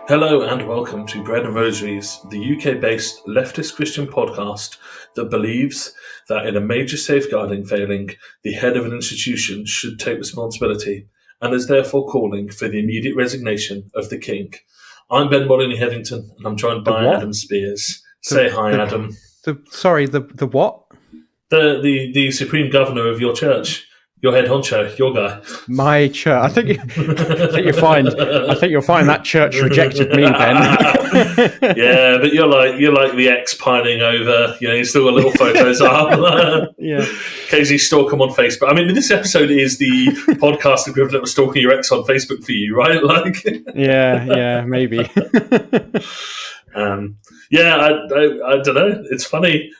Hello and welcome to Bread and Rosaries, the UK-based leftist Christian podcast that believes that in a major safeguarding failing, the head of an institution should take responsibility and is therefore calling for the immediate resignation of the king. I'm Ben Molyneux-Headington and I'm joined The by what? Adam Spears. Say hi, Adam. The what? The Supreme Governor of your church. Your head honcho, your guy. My church. I think you'll find that church rejected me, Ben. Yeah, but you're like the ex pining over. You still got little photos up. Yeah. Occasionally stalk them on Facebook. I mean, this episode is the podcast equivalent of stalking your ex on Facebook for you, right? Yeah, maybe. I don't know. It's funny.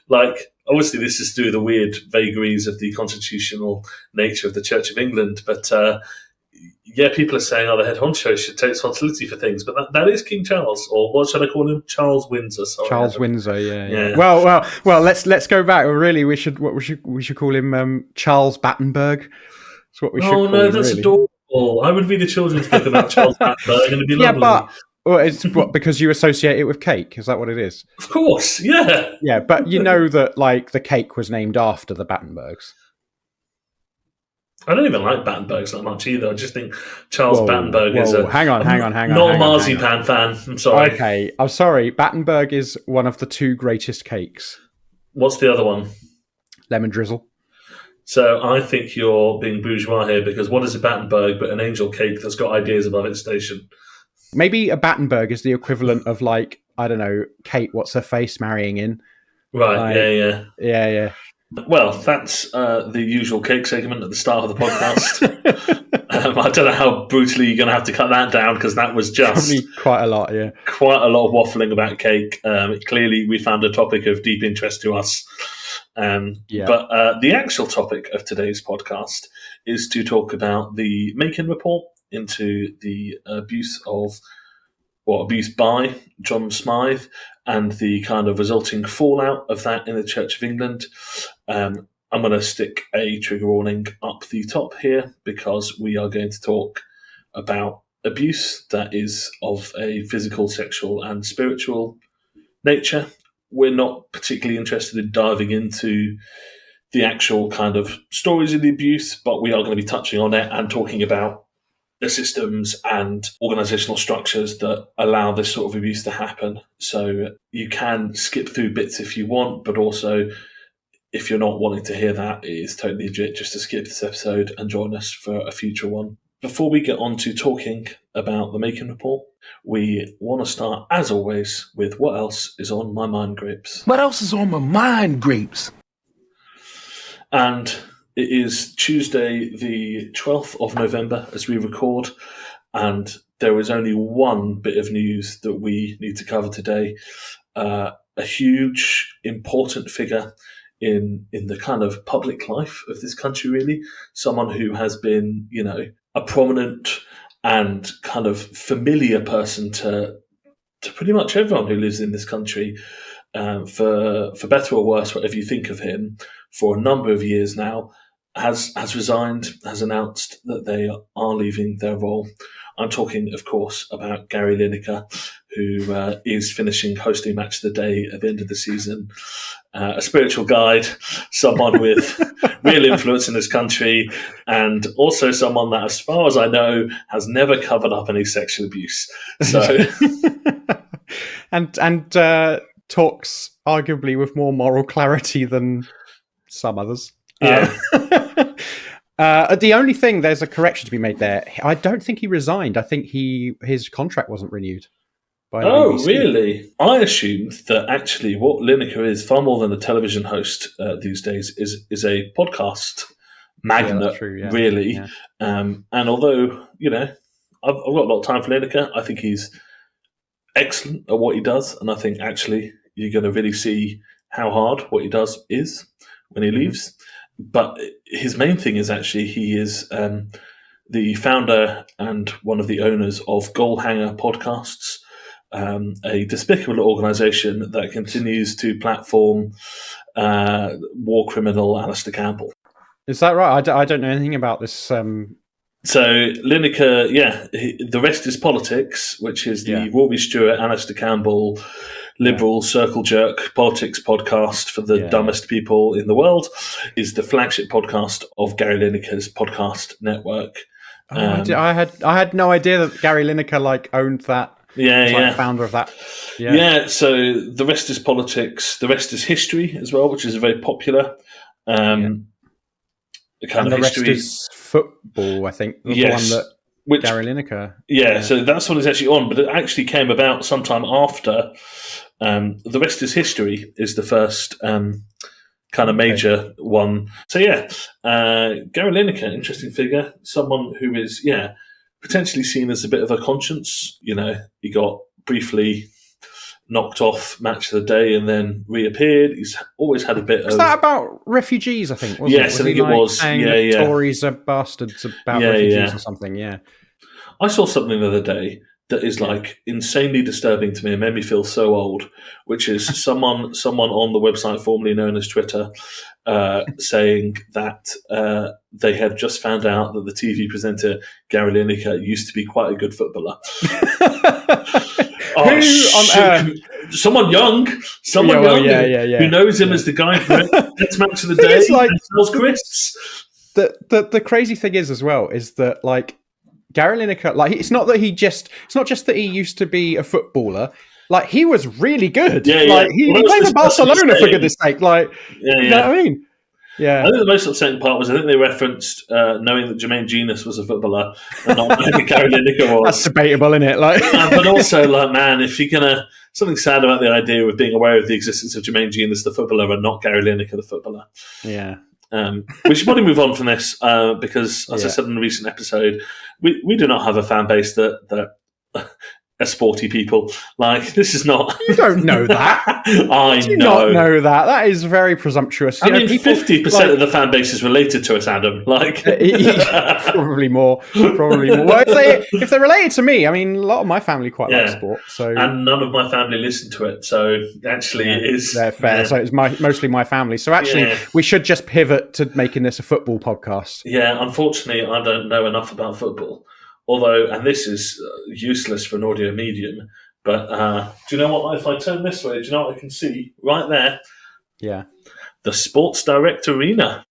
Obviously, this is to do with the weird vagaries of the constitutional nature of the Church of England. But people are saying, the head honcho should take responsibility for things. But that is King Charles, or what should I call him? Charles Windsor. Sorry, Charles Windsor. Yeah. Well. Let's go back. Really, we should call him Charles Battenberg. That's what we should. Oh no, that's really adorable. I would read a children's book about Charles Battenberg, and it'd be lovely. Yeah, but it's because you associate it with cake. Is that what it is? Of course, yeah. Yeah, but you know that the cake was named after the Battenbergs. I don't even like Battenbergs that much either. I just think Charles Battenberg is a... Hang on. Not a marzipan fan, I'm sorry. Okay, I'm sorry. Battenberg is one of the two greatest cakes. What's the other one? Lemon drizzle. So I think you're being bourgeois here, because what is a Battenberg but an angel cake that's got ideas above its station? Maybe a Battenberg is the equivalent of, I don't know, Kate What's-Her-Face marrying in. Right, Yeah. Well, that's the usual cake segment at the start of the podcast. I don't know how brutally you're going to have to cut that down, because that was just... Probably quite a lot, yeah. Quite a lot of waffling about cake. Clearly, we found a topic of deep interest to us. But the actual topic of today's podcast is to talk about the Macon report into the abuse by John Smythe and the kind of resulting fallout of that in the Church of England. I'm going to stick a trigger warning up the top here, because we are going to talk about abuse that is of a physical, sexual, and spiritual nature. We're not particularly interested in diving into the actual kind of stories of the abuse, but we are going to be touching on it and talking about the systems and organizational structures that allow this sort of abuse to happen. So you can skip through bits if you want, but also if you're not wanting to hear that, it is totally legit just to skip this episode and join us for a future one. Before we get on to talking about the Macon report, we want to start, as always, with what else is on my mind grapes. What else is on my mind grapes? And it is Tuesday, the 12th of November, as we record, and there is only one bit of news that we need to cover today. A huge, important figure in the kind of public life of this country, really. Someone who has been, a prominent and kind of familiar person to pretty much everyone who lives in this country, for better or worse, whatever you think of him, for a number of years now, has resigned, has announced that they are leaving their role. I'm talking, of course, about Gary Lineker, who is finishing hosting Match of the Day at the end of the season. A spiritual guide, someone with real influence in this country, and also someone that, as far as I know, has never covered up any sexual abuse. So, and talks arguably with more moral clarity than some others. Yeah. The only thing, there's a correction to be made there. I don't think he resigned. I think his contract wasn't renewed. Oh, BBC. Really? I assumed that actually what Lineker is, far more than a television host these days, is a podcast magnate, really. Yeah. And although, I've got a lot of time for Lineker, I think he's excellent at what he does. And I think actually you're going to really see how hard what he does is when he leaves. But his main thing is actually he is the founder and one of the owners of Goalhanger Podcasts, a despicable organisation that continues to platform war criminal Alistair Campbell. Is that right? I don't know anything about this So Lineker, The Rest is Politics, which is the Rory Stewart, Alistair Campbell, liberal circle jerk politics podcast for the dumbest people in the world, is the flagship podcast of Gary Lineker's podcast network. I had no idea that Gary Lineker owned that. Founder of that. So The Rest is Politics, The Rest is History as well, which is a very popular kind of the history. Rest is Football, I think. The one that Gary Lineker. So that's one is actually on, but it actually came about sometime after. The Rest is History is the first kind of major one. So Gary Lineker, interesting figure, someone who is potentially seen as a bit of a conscience. He got briefly knocked off Match of the Day and then reappeared. He's always had a bit of... Was that about refugees, I think? Wasn't Yes, I think it was. Tories are bastards about refugees or something, I saw something the other day that is insanely disturbing to me and made me feel so old, which is someone on the website formerly known as Twitter saying that they had just found out that the TV presenter Gary Lineker used to be quite a good footballer. Who on earth? Someone young, who knows him as the guy from Next Match of the Day, sells crisps. The crazy thing is as well is that Gary Lineker, it's not just that he used to be a footballer. He was really good. He played for Barcelona, for goodness sake. You know what I mean? Yeah. I think the most upsetting part was they referenced knowing that Jermaine Genius was a footballer and not knowing Gary Lineker was. That's debatable, isn't it? But also, man, if you're gonna something sad about the idea of being aware of the existence of Jermaine Genius, the footballer, and not Gary Lineker, the footballer. Yeah. We should probably move on from this because, as I said in a recent episode, we do not have a fan base that are sporty people. This is not. You don't know that. I do not know that. That is very presumptuous. 50% of the fan base is related to us, Adam. Probably more. Well, if they're related to me, a lot of my family quite like sport. So and none of my family listen to it. So actually, it is fair. Yeah. So it's mostly my family. So actually, we should just pivot to making this a football podcast. Yeah. Unfortunately, I don't know enough about football. Although, and this is useless for an audio medium, but do you know what? If I turn this way, do you know what I can see right there? Yeah. The Sports Direct Arena.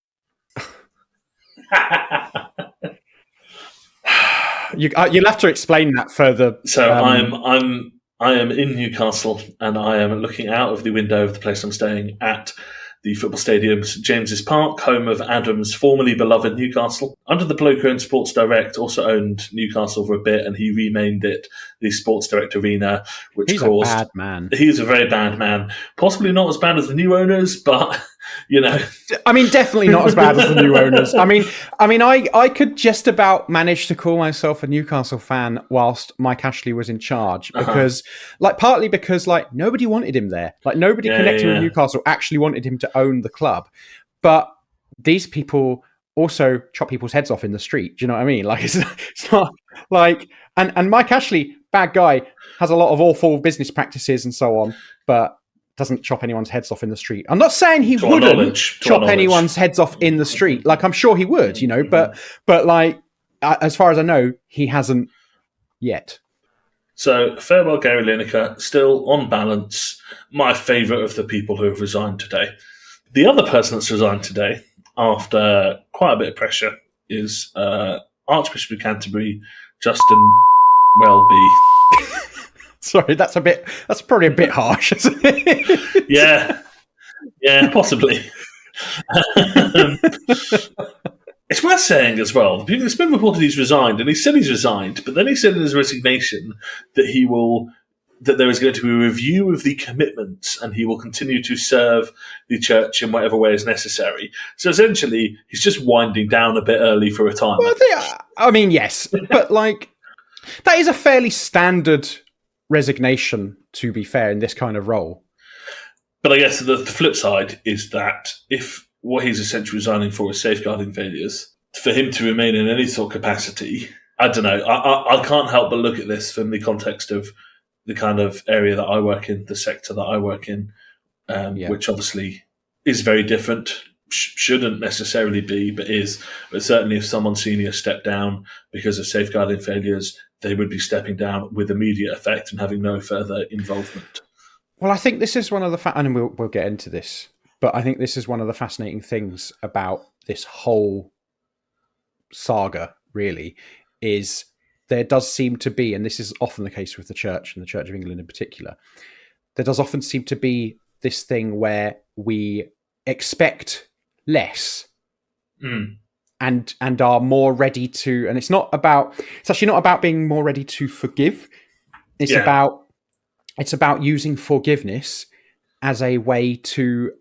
You'll have to explain that further. So I am in Newcastle, and I am looking out of the window of the place I'm staying at the football stadium, St James's Park, home of Adam's formerly beloved Newcastle. Under the bloke who owned Sports Direct, also owned Newcastle for a bit, and he renamed it the Sports Direct Arena, which He's a bad man. He's a very bad man. Possibly not as bad as the new owners, but definitely not as bad as the new owners. I could just about manage to call myself a Newcastle fan whilst Mike Ashley was in charge because, partly because nobody wanted him there. Nobody connected with Newcastle actually wanted him to own the club, but these people also chop people's heads off in the street. Do you know what I mean? It's not and Mike Ashley, bad guy, has a lot of awful business practices and so on, but doesn't chop anyone's heads off in the street. I'm not saying he wouldn't chop anyone's heads off in the street. I'm sure he would, but as far as I know, he hasn't yet. So, farewell, Gary Lineker. Still, on balance, my favourite of the people who have resigned today. The other person that's resigned today, after quite a bit of pressure, is Archbishop of Canterbury, Justin Welby. Sorry, that's probably a bit harsh, isn't it? Yeah, possibly. It's worth saying as well, it's been reported he's resigned, and he said he's resigned, but then he said in his resignation that there is going to be a review of the commitments and he will continue to serve the church in whatever way is necessary. So essentially, he's just winding down a bit early for retirement. Well, yes, but that is a fairly standard resignation, to be fair, in this kind of role. But I guess the flip side is that if what he's essentially resigning for is safeguarding failures, for him to remain in any sort of capacity, I don't know. I can't help but look at this from the context of the kind of area that I work in, the sector that I work in, which obviously is very different shouldn't necessarily be, but is. But certainly, if someone senior stepped down because of safeguarding failures, they would be stepping down with immediate effect and having no further involvement. Well, I think this is one of the and we'll get into this, but I think this is one of the fascinating things about this whole saga. Really, is there does seem to be, and this is often the case with the church and the Church of England in particular, there does often seem to be this thing where we expect less and are more ready to, and it's actually not about being more ready to forgive. It's about using forgiveness as a way to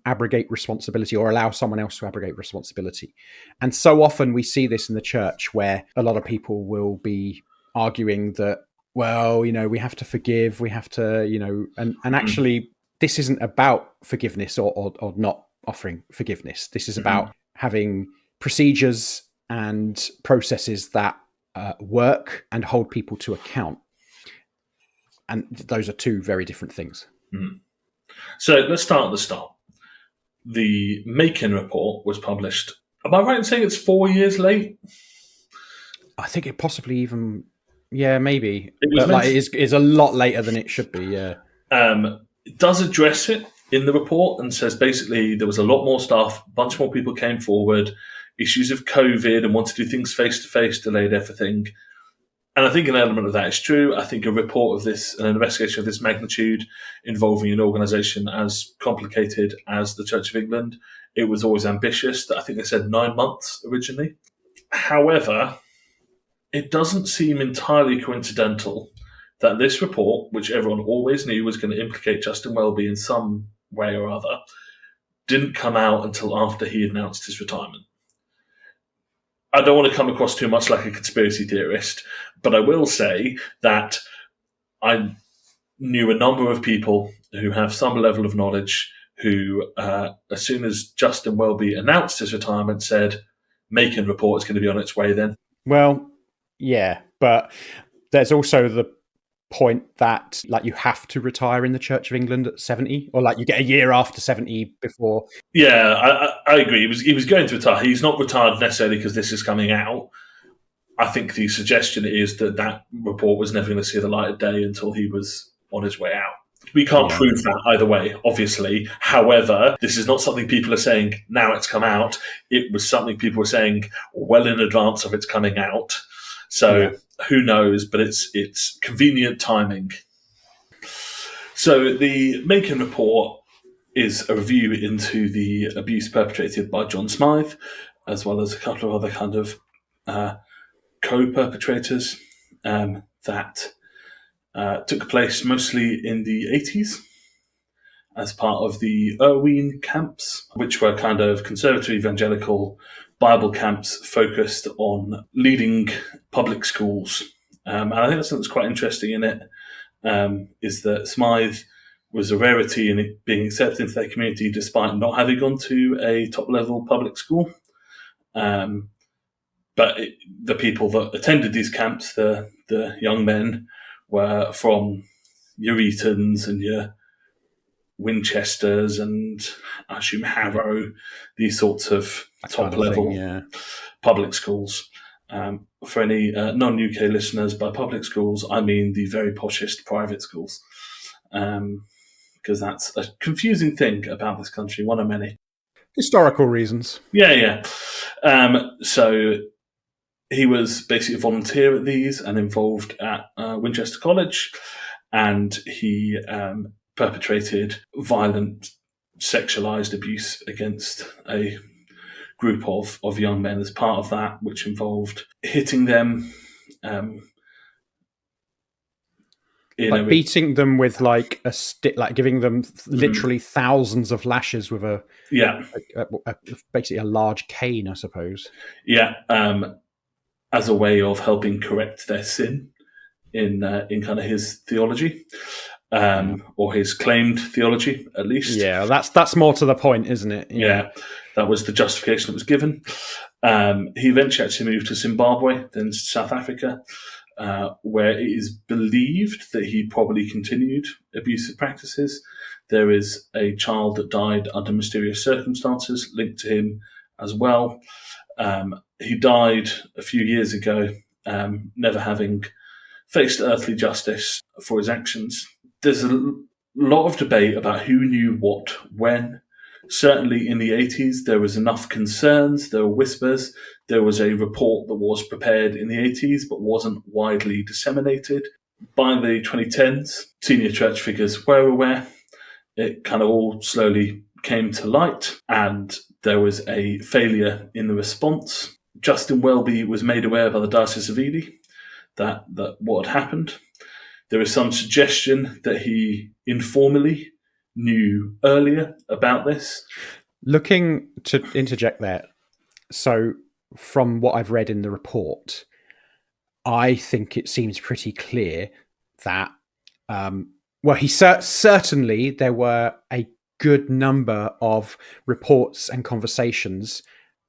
abrogate responsibility or allow someone else to abrogate responsibility. And so often we see this in the church where a lot of people will be arguing that, well, we have to forgive, we have to, and actually this isn't about forgiveness or not offering forgiveness. This is about having procedures and processes that work and hold people to account. And those are two very different things. So let's start at the start. The Macon report was published. Am I right in saying it's 4 years late? I think it possibly even, maybe. It is a lot later than it should be, yeah. It does address it in the report and says basically there was a lot more stuff, a bunch more people came forward, issues of COVID and wanted to do things face-to-face delayed everything. And I think an element of that is true. I think a report of this, an investigation of this magnitude involving an organisation as complicated as the Church of England, it was always ambitious. I think they said 9 months originally. However, it doesn't seem entirely coincidental that this report, which everyone always knew was going to implicate Justin Welby in some way or other, didn't come out until after he announced his retirement. I don't want to come across too much like a conspiracy theorist, but I will say that I knew a number of people who have some level of knowledge who, as soon as Justin Welby announced his retirement, said, Macon report is going to be on its way then. Well, yeah, but there's also the point that you have to retire in the Church of England at 70, or you get a year after 70 before. Yeah, I agree. He was going to retire. He's not retired necessarily because this is coming out. I think the suggestion is that report was never going to see the light of day until he was on his way out. We can't prove that either way, obviously. However, this is not something people are saying now it's come out. It was something people were saying well in advance of its coming out. So who knows, but it's convenient timing. So the Macon report is a review into the abuse perpetrated by John Smythe, as well as a couple of other kind of co-perpetrators that took place mostly in the 80s as part of the Irwin camps, which were kind of conservative evangelical Bible camps focused on leading public schools. And I think that's something that's quite interesting in it, is that Smythe was a rarity in it being accepted into their community despite not having gone to a top-level public school. But the people that attended these camps, the young men, were from your Eatons and your Winchesters and I assume Harrow, these sorts of top-level public schools. For any non-UK listeners, by public schools, I mean the very poshest private schools, because that's a confusing thing about this country, one of many. Historical reasons. Yeah. So he was basically a volunteer at these and involved at Winchester College, and he perpetrated violent sexualized abuse against a group of young men as part of that, which involved hitting them, beating them with a stick, giving them literally thousands of lashes with basically a large cane, I suppose. Yeah, as a way of helping correct their sin in kind of his theology. Or his claimed theology, at least. Yeah, that's more to the point, isn't it? Yeah, that was the justification that was given. He eventually actually moved to Zimbabwe, then South Africa, where it is believed that he probably continued abusive practices. There is a child that died under mysterious circumstances linked to him as well. He died a few years ago, never having faced earthly justice for his actions. There's a lot of debate about who knew what when. Certainly in the 80s, there was enough concerns, there were whispers. There was a report that was prepared in the 80s but wasn't widely disseminated. By the 2010s, senior church figures were aware. It kind of all slowly came to light, and there was a failure in the response. Justin Welby was made aware by the Diocese of Ely that what had happened. There is some suggestion that he informally knew earlier about this. Looking to interject there, so from what I've read in the report, I think it seems pretty clear that, certainly there were a good number of reports and conversations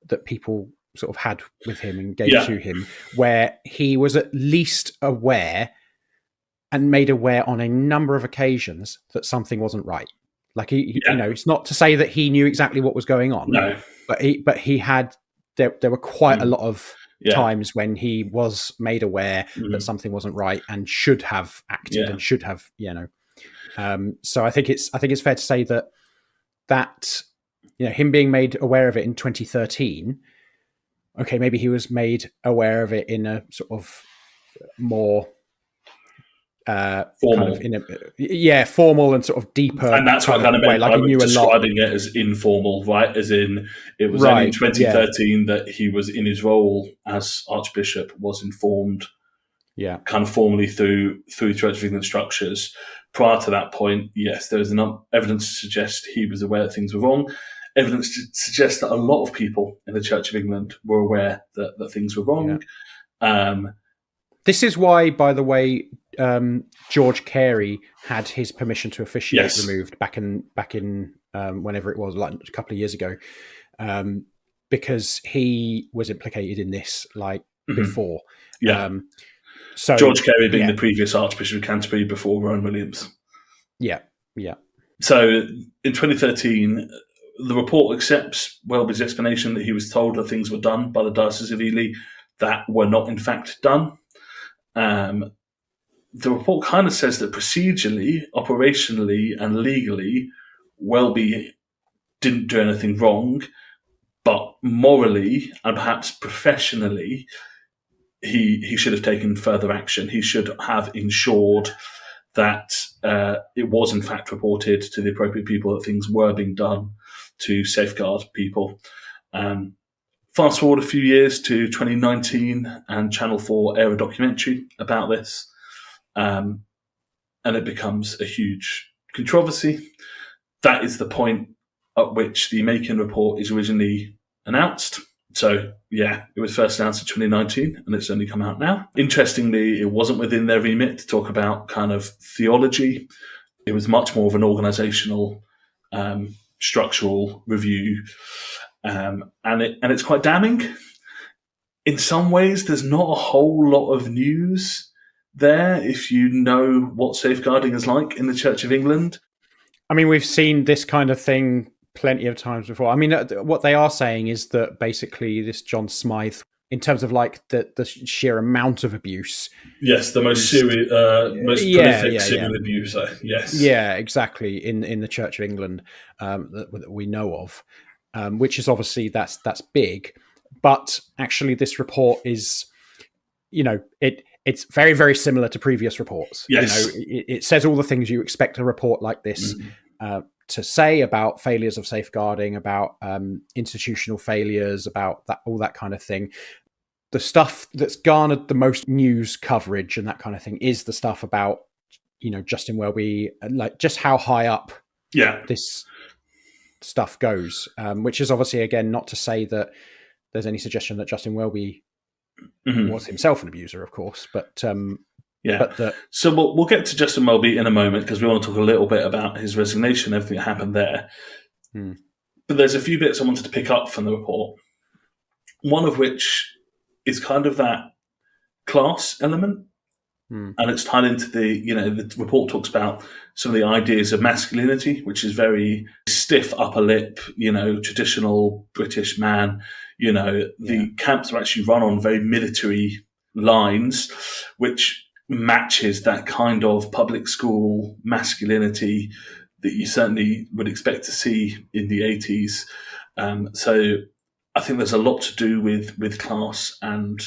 that people sort of had with him and gave to him, where he was at least aware and made aware on a number of occasions that something wasn't right. Like it's not to say that he knew exactly what was going on. No, but he had. There were quite a lot of times when he was made aware that something wasn't right and should have acted and should have, So I think it's fair to say that him being made aware of it in 2013. Okay, maybe he was made aware of it in a sort of more formal, kind of formal and sort of deeper, and that's what I kind of meant. Like I was describing it as informal, right? As in, it was only in 2013 that he was in his role as Archbishop was informed, kind of formally through Church of England structures. Prior to that point, yes, there was enough evidence to suggest he was aware that things were wrong. Evidence to suggest that a lot of people in the Church of England were aware that things were wrong. This is why, by the way, George Carey had his permission to officiate removed back in whenever it was, like a couple of years ago, because he was implicated in this before. So George Carey being the previous Archbishop of Canterbury before Rowan Williams. Yeah. So in 2013, the report accepts Welby's explanation that he was told that things were done by the Diocese of Ely that were not in fact done. The report kind of says that procedurally, operationally, and legally, Welby didn't do anything wrong, but morally and perhaps professionally, he should have taken further action. He should have ensured that it was in fact reported to the appropriate people that things were being done to safeguard people. Fast forward a few years to 2019, and Channel 4 air a documentary about this, and it becomes a huge controversy. That is the point at which the Macon report is originally announced. So, it was first announced in 2019, and it's only come out now. Interestingly, it wasn't within their remit to talk about kind of theology. It was much more of an organizational, structural review. And it's quite damning. In some ways, there's not a whole lot of news there if you know what safeguarding is like in the Church of England. I mean, we've seen this kind of thing plenty of times before. I mean, what they are saying is that basically this John Smythe, in terms of like the sheer amount of abuse. Yes, the most serious, most prolific serial abuser. Yes. Yeah, exactly. In the Church of England that we know of. Which is obviously that's big, but actually this report is, it's very, very similar to previous reports. Yes. It says all the things you expect a report like this to say about failures of safeguarding, about institutional failures, about that, all that kind of thing. The stuff that's garnered the most news coverage and that kind of thing is the stuff about, Justin Welby, like just how high up this stuff goes, which is obviously, again, not to say that there's any suggestion that Justin Welby was himself an abuser, of course, but so we'll get to Justin Welby in a moment, because we want to talk a little bit about his resignation, everything that happened there. But there's a few bits I wanted to pick up from the report, one of which is kind of that class element. And it's tied into the report talks about some of the ideas of masculinity, which is very stiff upper lip, traditional British man. The camps are actually run on very military lines, which matches that kind of public school masculinity that you certainly would expect to see in the 80s. So I think there's a lot to do with class and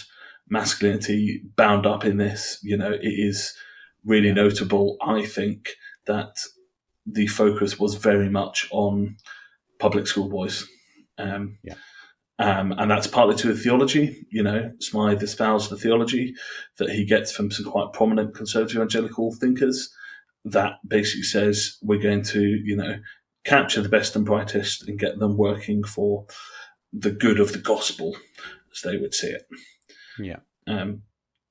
masculinity bound up in this. It is really notable, I think, that the focus was very much on public school boys. And that's partly to the theology. Smythe espoused the theology that he gets from some quite prominent conservative evangelical thinkers that basically says we're going to, capture the best and brightest and get them working for the good of the gospel, as they would see it. Yeah.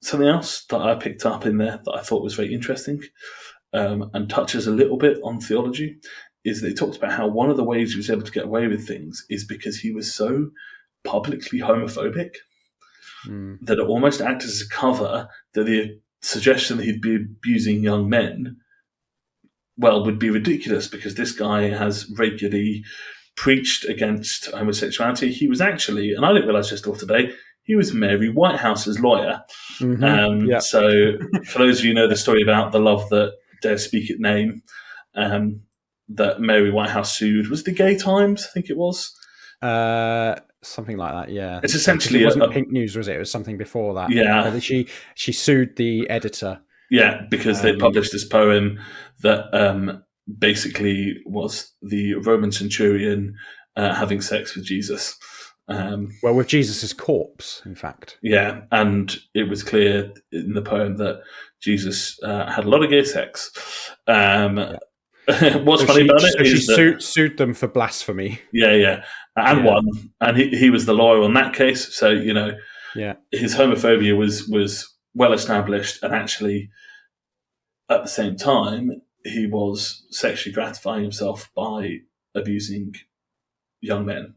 Something else that I picked up in there that I thought was very interesting and touches a little bit on theology is that he talked about how one of the ways he was able to get away with things is because he was so publicly homophobic that it almost acted as a cover that the suggestion that he'd be abusing young men, would be ridiculous because this guy has regularly preached against homosexuality. He was actually, and I didn't realize this till today, he was Mary Whitehouse's lawyer. So for those of you who know the story about the love that dare speak its name, that Mary Whitehouse sued, was the Gay Times, I think it was? Something like that, yeah. It's essentially it wasn't Pink News, was it? It was something before that. Yeah. She sued the editor. Yeah, because they published this poem that basically was the Roman centurion having sex with Jesus. With Jesus' corpse, in fact. Yeah, and it was clear in the poem that Jesus had a lot of gay sex. What's funny about it is she sued them for blasphemy. Yeah, and won. And he was the lawyer on that case. So, his homophobia was well established, and actually, at the same time, he was sexually gratifying himself by abusing young men.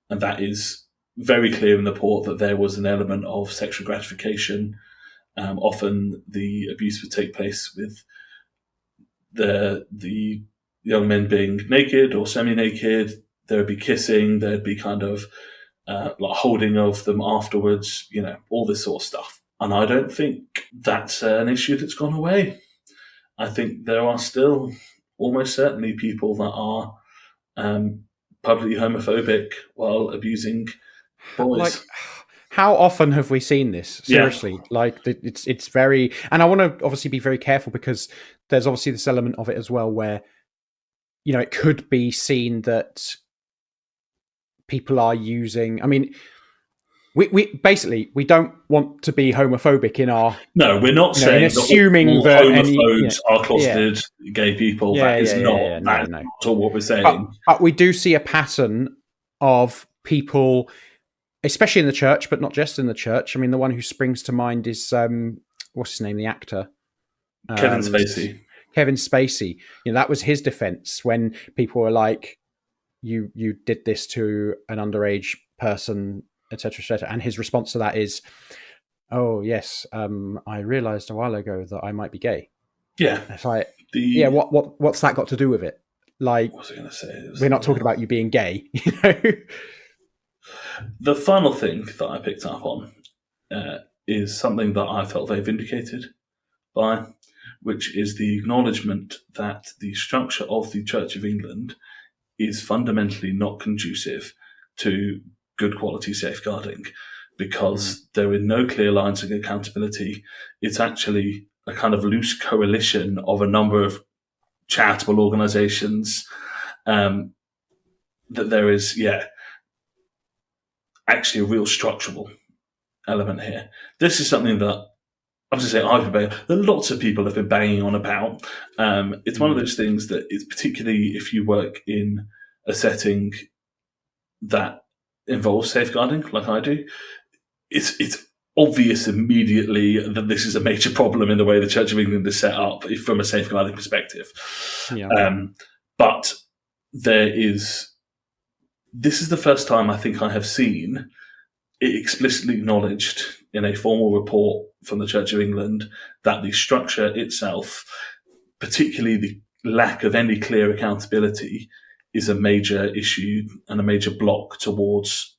And that is very clear in the report that there was an element of sexual gratification. Often the abuse would take place with the young men being naked or semi-naked. There would be kissing. There'd be kind of like holding of them afterwards, all this sort of stuff. And I don't think that's an issue that's gone away. I think there are still almost certainly people that are publicly homophobic while abusing boys. Like, how often have we seen this? Seriously, like it's very, and I want to obviously be very careful because there's obviously this element of it as well where, it could be seen that people are using. I mean, we basically we don't want to be homophobic in our. No, we're not saying assuming all that homophobes are closeted gay people. That is not not at all what we're saying. But we do see a pattern of people, especially in the church, but not just in the church. I mean, the one who springs to mind is what's his name, the actor, Kevin Spacey. Kevin Spacey. That was his defense when people were like, "You did this to an underage person." Etc. etc. And his response to that is, "Oh yes, I realized a while ago that I might be gay." Yeah, it's like, what's that got to do with it? Like, what was I going to say? We're not talking about you being gay. The final thing that I picked up on is something that I felt very vindicated by, which is the acknowledgement that the structure of the Church of England is fundamentally not conducive to good quality safeguarding, because there are no clear lines of accountability. It's actually a kind of loose coalition of a number of charitable organisations. That there is, actually a real structural element here. This is something that I was going to say I've been banging. Lots of people have been banging on about. It's one of those things that is, particularly if you work in a setting that involves safeguarding, like I do, it's obvious immediately that this is a major problem in the way the Church of England is set up from a safeguarding perspective. But this is the first time I think I have seen it explicitly acknowledged in a formal report from the Church of England that the structure itself, particularly the lack of any clear accountability, is a major issue and a major block towards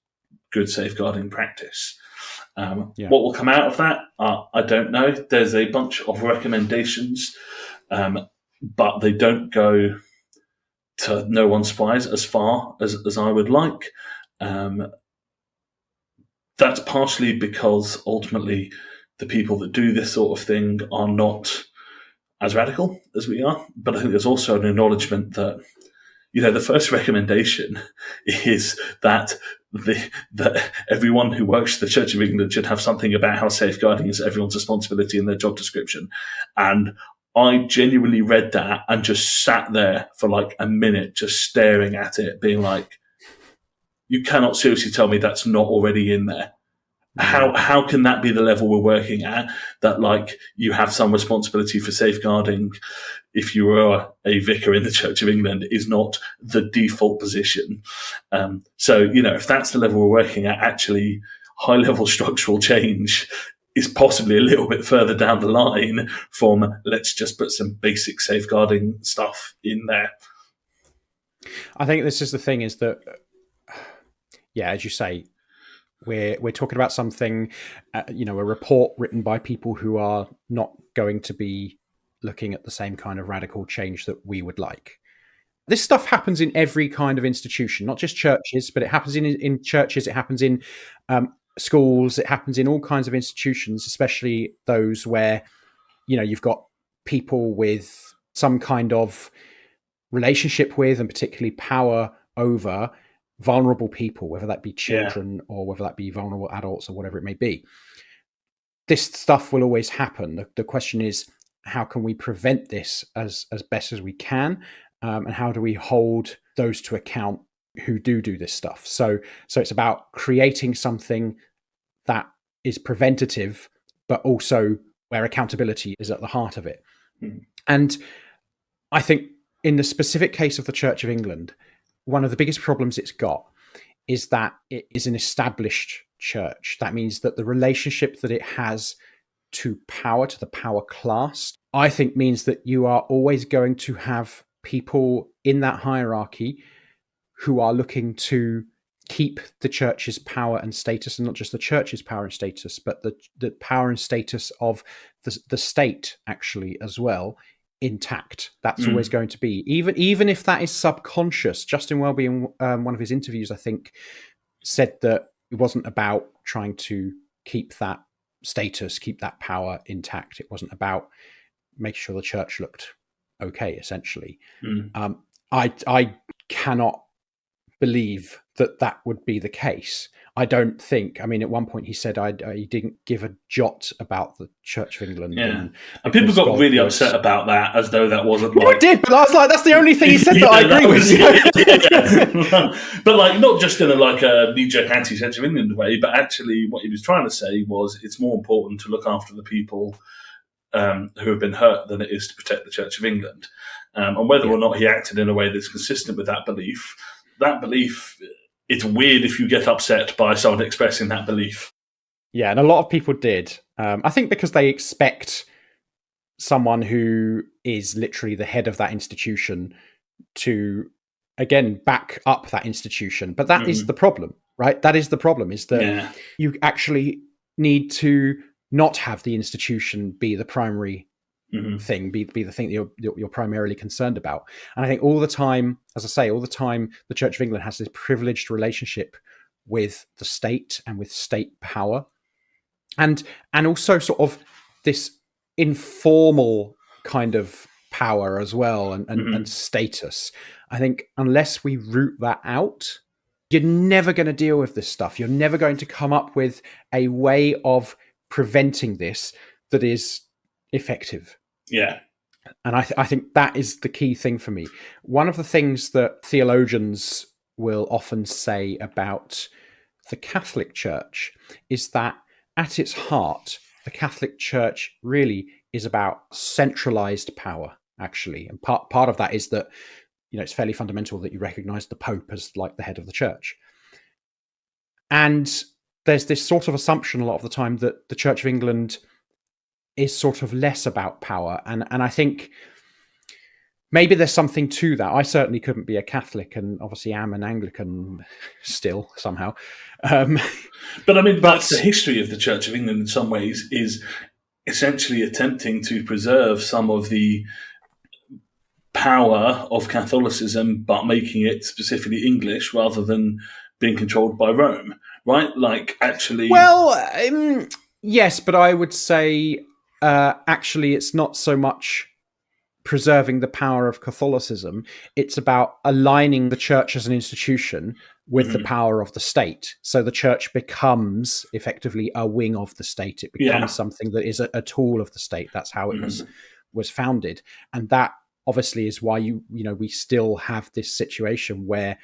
good safeguarding practice. What will come out of that, I don't know. There's a bunch of recommendations, but they don't go to no one's surprise as far as I would like. That's partially because ultimately the people that do this sort of thing are not as radical as we are. But I think there's also an acknowledgement that, the first recommendation is that that everyone who works for the Church of England should have something about how safeguarding is everyone's responsibility in their job description. And I genuinely read that and just sat there for like a minute, just staring at it, being like, you cannot seriously tell me that's not already in there. How can that be the level we're working at? That like you have some responsibility for safeguarding if you are a vicar in the Church of England is not the default position. So if that's the level we're working at, actually high level structural change is possibly a little bit further down the line from let's just put some basic safeguarding stuff in there. I think this is the thing is that, as you say, we're talking about something, a report written by people who are not going to be looking at the same kind of radical change that we would like. This stuff happens in every kind of institution, not just churches, but it happens in churches, it happens in schools, it happens in all kinds of institutions, especially those where, you've got people with some kind of relationship with and particularly power over vulnerable people, whether that be children or whether that be vulnerable adults or whatever it may be. This stuff will always happen. The question is, how can we prevent this as best as we can? And how do we hold those to account who do this stuff? So it's about creating something that is preventative, but also where accountability is at the heart of it. Mm. And I think in the specific case of the Church of England, one of the biggest problems it's got is that it is an established church. That means that the relationship that it has to power, to the power class, I think means that you are always going to have people in that hierarchy who are looking to keep the church's power and status, and not just the church's power and status, but the power and status of the state actually as well, intact. That's always going to be, even if that is subconscious. Justin Welby in one of his interviews, I think, said that it wasn't about trying to keep that status, keep that power intact. It wasn't about making sure the church looked okay, essentially. I cannot believe that would be the case. I don't think. I mean, at one point he said he didn't give a jot about the Church of England. Yeah, and people got really upset about that, as though that wasn't like... I did, but I was like, that's the only thing he said that I agree with. But like, not just in a knee-jerk anti-Church of England way, but actually what he was trying to say was it's more important to look after the people who have been hurt than it is to protect the Church of England. And whether or not he acted in a way that's consistent with that belief, it's weird if you get upset by someone expressing that belief. Yeah, and a lot of people did. I think because they expect someone who is literally the head of that institution to, again, back up that institution. But that is the problem, right? That is the problem, is that you actually need to not have the institution be the primary thing, be the thing that you're primarily concerned about. And I think all the time, as I say, the Church of England has this privileged relationship with the state and with state power, and also sort of this informal kind of power as well, and status. I think unless we root that out, you're never going to deal with this stuff. You're never going to come up with a way of preventing this that is effective. Yeah. And I think that is the key thing for me. One of the things that theologians will often say about the Catholic Church is that at its heart, the Catholic Church really is about centralized power, actually. And part of that is that, it's fairly fundamental that you recognize the Pope as like the head of the church. And there's this sort of assumption a lot of the time that the Church of England is sort of less about power. And I think maybe there's something to that. I certainly couldn't be a Catholic, and obviously am an Anglican still somehow. But I mean, that's the history of the Church of England in some ways, is essentially attempting to preserve some of the power of Catholicism, but making it specifically English rather than being controlled by Rome, right? Like, actually... Well, yes, but I would say actually it's not so much preserving the power of Catholicism. It's about aligning the church as an institution with the power of the state. So the church becomes effectively a wing of the state. It becomes something that is a tool of the state. That's how it was founded. And that obviously is why we still have this situation where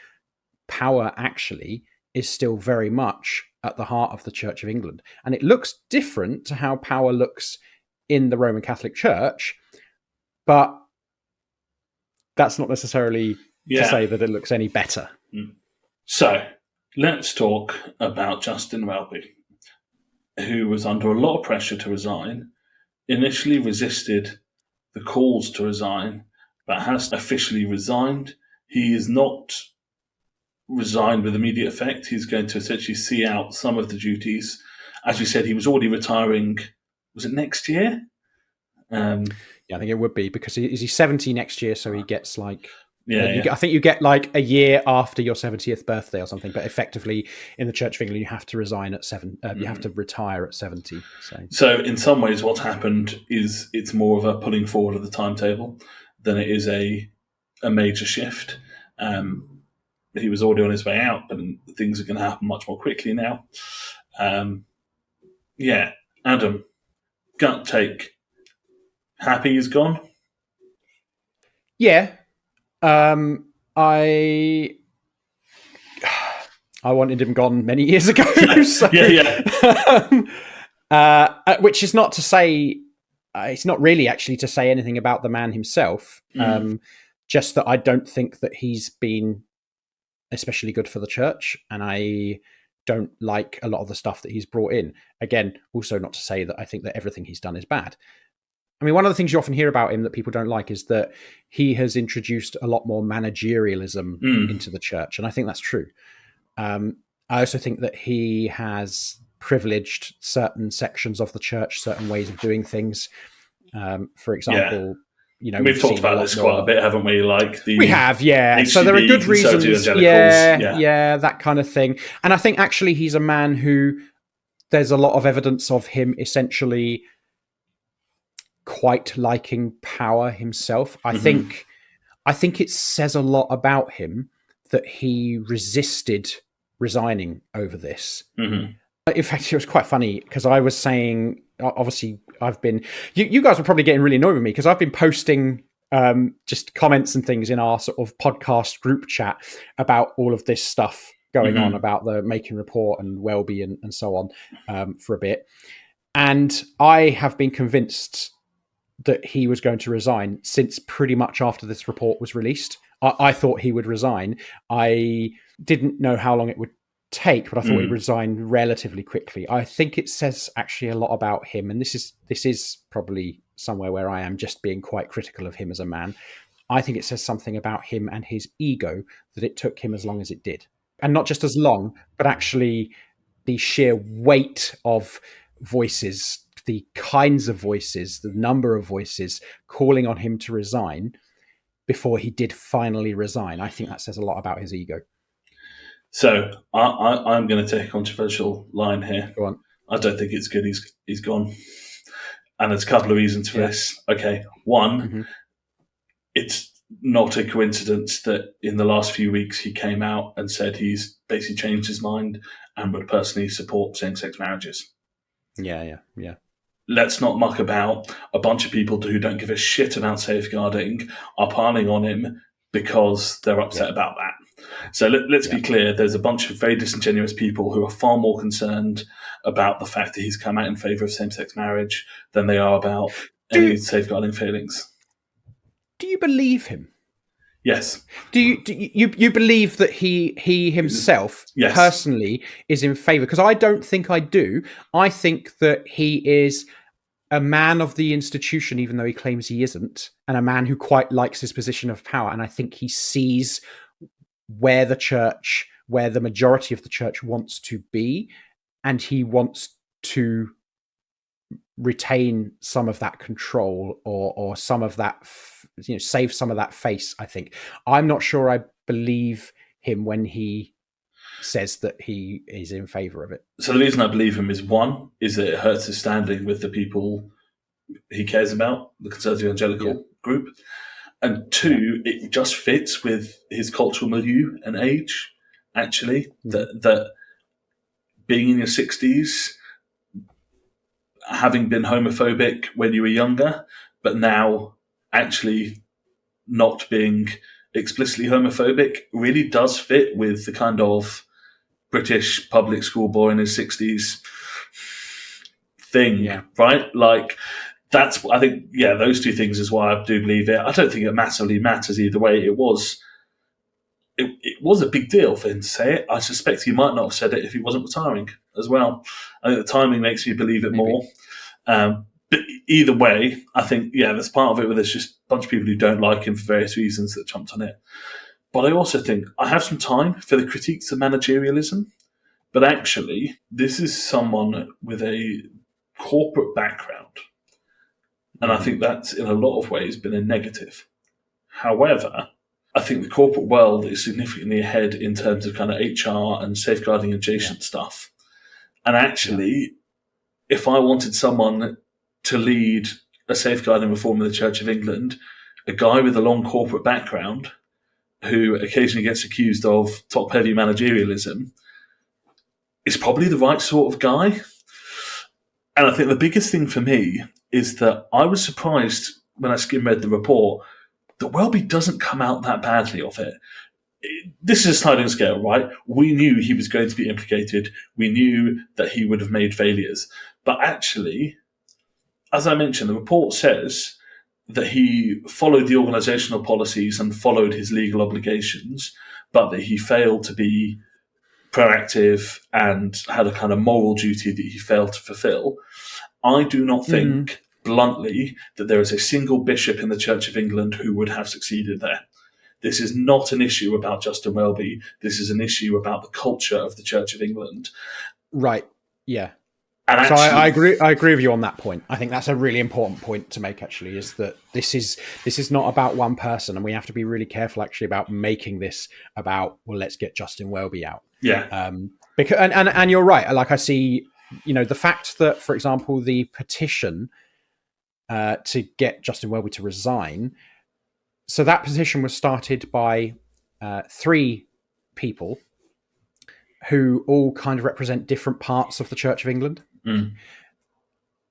power actually is still very much at the heart of the Church of England. And it looks different to how power looks in the Roman Catholic Church, but that's not necessarily to say that it looks any better. So let's talk about Justin Welby, who was under a lot of pressure to resign, initially resisted the calls to resign, but has officially resigned. He is not resigned with immediate effect. He's going to essentially see out some of the duties. As we said, he was already retiring. Was it next year? Yeah, I think it would be, because he's 70 next year, so he gets like... Yeah. I think you get like a year after your 70th birthday or something, but effectively in the Church of England, you have to resign at you have to retire at 70. So in some ways, what's happened is it's more of a pulling forward of the timetable than it is a major shift. He was already on his way out, but things are going to happen much more quickly now. Adam, gut take. Happy he's gone? Yeah. I wanted him gone many years ago. So, which is not to say, it's not really actually to say anything about the man himself. Just that I don't think that he's been especially good for the church, and I don't like a lot of the stuff that he's brought in. Again, also not to say that I think that everything he's done is bad. I mean, one of the things you often hear about him that people don't like is that he has introduced a lot more managerialism into the church. And I think that's true. I also think that he has privileged certain sections of the church, certain ways of doing things. For example, we've talked about this quite a bit, haven't we? We have, yeah. HCB, so there are good reasons. Yeah, that kind of thing. And I think actually he's a man who there's a lot of evidence of him essentially quite liking power himself. I think it says a lot about him that he resisted resigning over this. In fact, it was quite funny because I was saying, obviously, I've been... You guys were probably getting really annoyed with me because I've been posting just comments and things in our sort of podcast group chat about all of this stuff going on about the Making Report and Welby and so on for a bit. And I have been convinced that he was going to resign since pretty much after this report was released. I thought he would resign. I didn't know how long it would take, but I thought he'd resign relatively quickly. I think it says actually a lot about him, and this is probably somewhere where I am just being quite critical of him as a man. I think it says something about him and his ego that it took him as long as it did. And not just as long, but actually the sheer weight of voices, the kinds of voices, the number of voices calling on him to resign before he did finally resign. I think that says a lot about his ego. So I'm going to take a controversial line here. Go on. I don't think it's good he's gone. And there's a couple of reasons for this. Okay, one, it's not a coincidence that in the last few weeks he came out and said he's basically changed his mind and would personally support same-sex marriages. Yeah. Let's not muck about. A bunch of people who don't give a shit about safeguarding are piling on him because they're upset about that. So let's be clear, there's a bunch of very disingenuous people who are far more concerned about the fact that he's come out in favour of same-sex marriage than they are about any safeguarding failings. Do you believe him? Yes. Do you believe that he himself Yes. personally is in favour? Because I don't think I do. I think that he is a man of the institution, even though he claims he isn't, and a man who quite likes his position of power. And I think he sees where the majority of the church wants to be, and he wants to retain some of that control or some of that, save some of that face. I think I'm not sure I believe him when he says that he is in favor of it. So the reason I believe him is, one, is that it hurts his standing with the people he cares about, the conservative evangelical group, and two, it just fits with his cultural milieu and age. Actually, that being in your 60s, having been homophobic when you were younger, but now actually not being explicitly homophobic, really does fit with the kind of British public school boy in his 60s thing, right? Like, that's, I think, those two things is why I do believe it. I don't think it massively matters either way. It was a big deal for him to say it. I suspect he might not have said it if he wasn't retiring as well. I think the timing makes me believe it more. But either way, I think, there's part of it where there's just a bunch of people who don't like him for various reasons that jumped on it. But I also think I have some time for the critiques of managerialism. But actually, this is someone with a corporate background. And I think that's, in a lot of ways, been a negative. However, I think the corporate world is significantly ahead in terms of kind of HR and safeguarding adjacent stuff. And actually, if I wanted someone to lead a safeguarding reform in the Church of England, a guy with a long corporate background who occasionally gets accused of top-heavy managerialism is probably the right sort of guy. And I think the biggest thing for me is that I was surprised when I skim-read the report that Welby doesn't come out that badly of it. This is a sliding scale, right? We knew he was going to be implicated. We knew that he would have made failures. But actually, as I mentioned, the report says that he followed the organisational policies and followed his legal obligations, but that he failed to be proactive and had a kind of moral duty that he failed to fulfil. I do not think, bluntly, that there is a single bishop in the Church of England who would have succeeded there. This is not an issue about Justin Welby. This is an issue about the culture of the Church of England. Right. Yeah. And so actually, I agree with you on that point. I think that's a really important point to make, actually, is that this is not about one person, and we have to be really careful, actually, about making this about, well, let's get Justin Welby out. Yeah. Because and you're right. Like, I see, the fact that, for example, the petition to get Justin Welby to resign, so that petition was started by 3 people who all kind of represent different parts of the Church of England.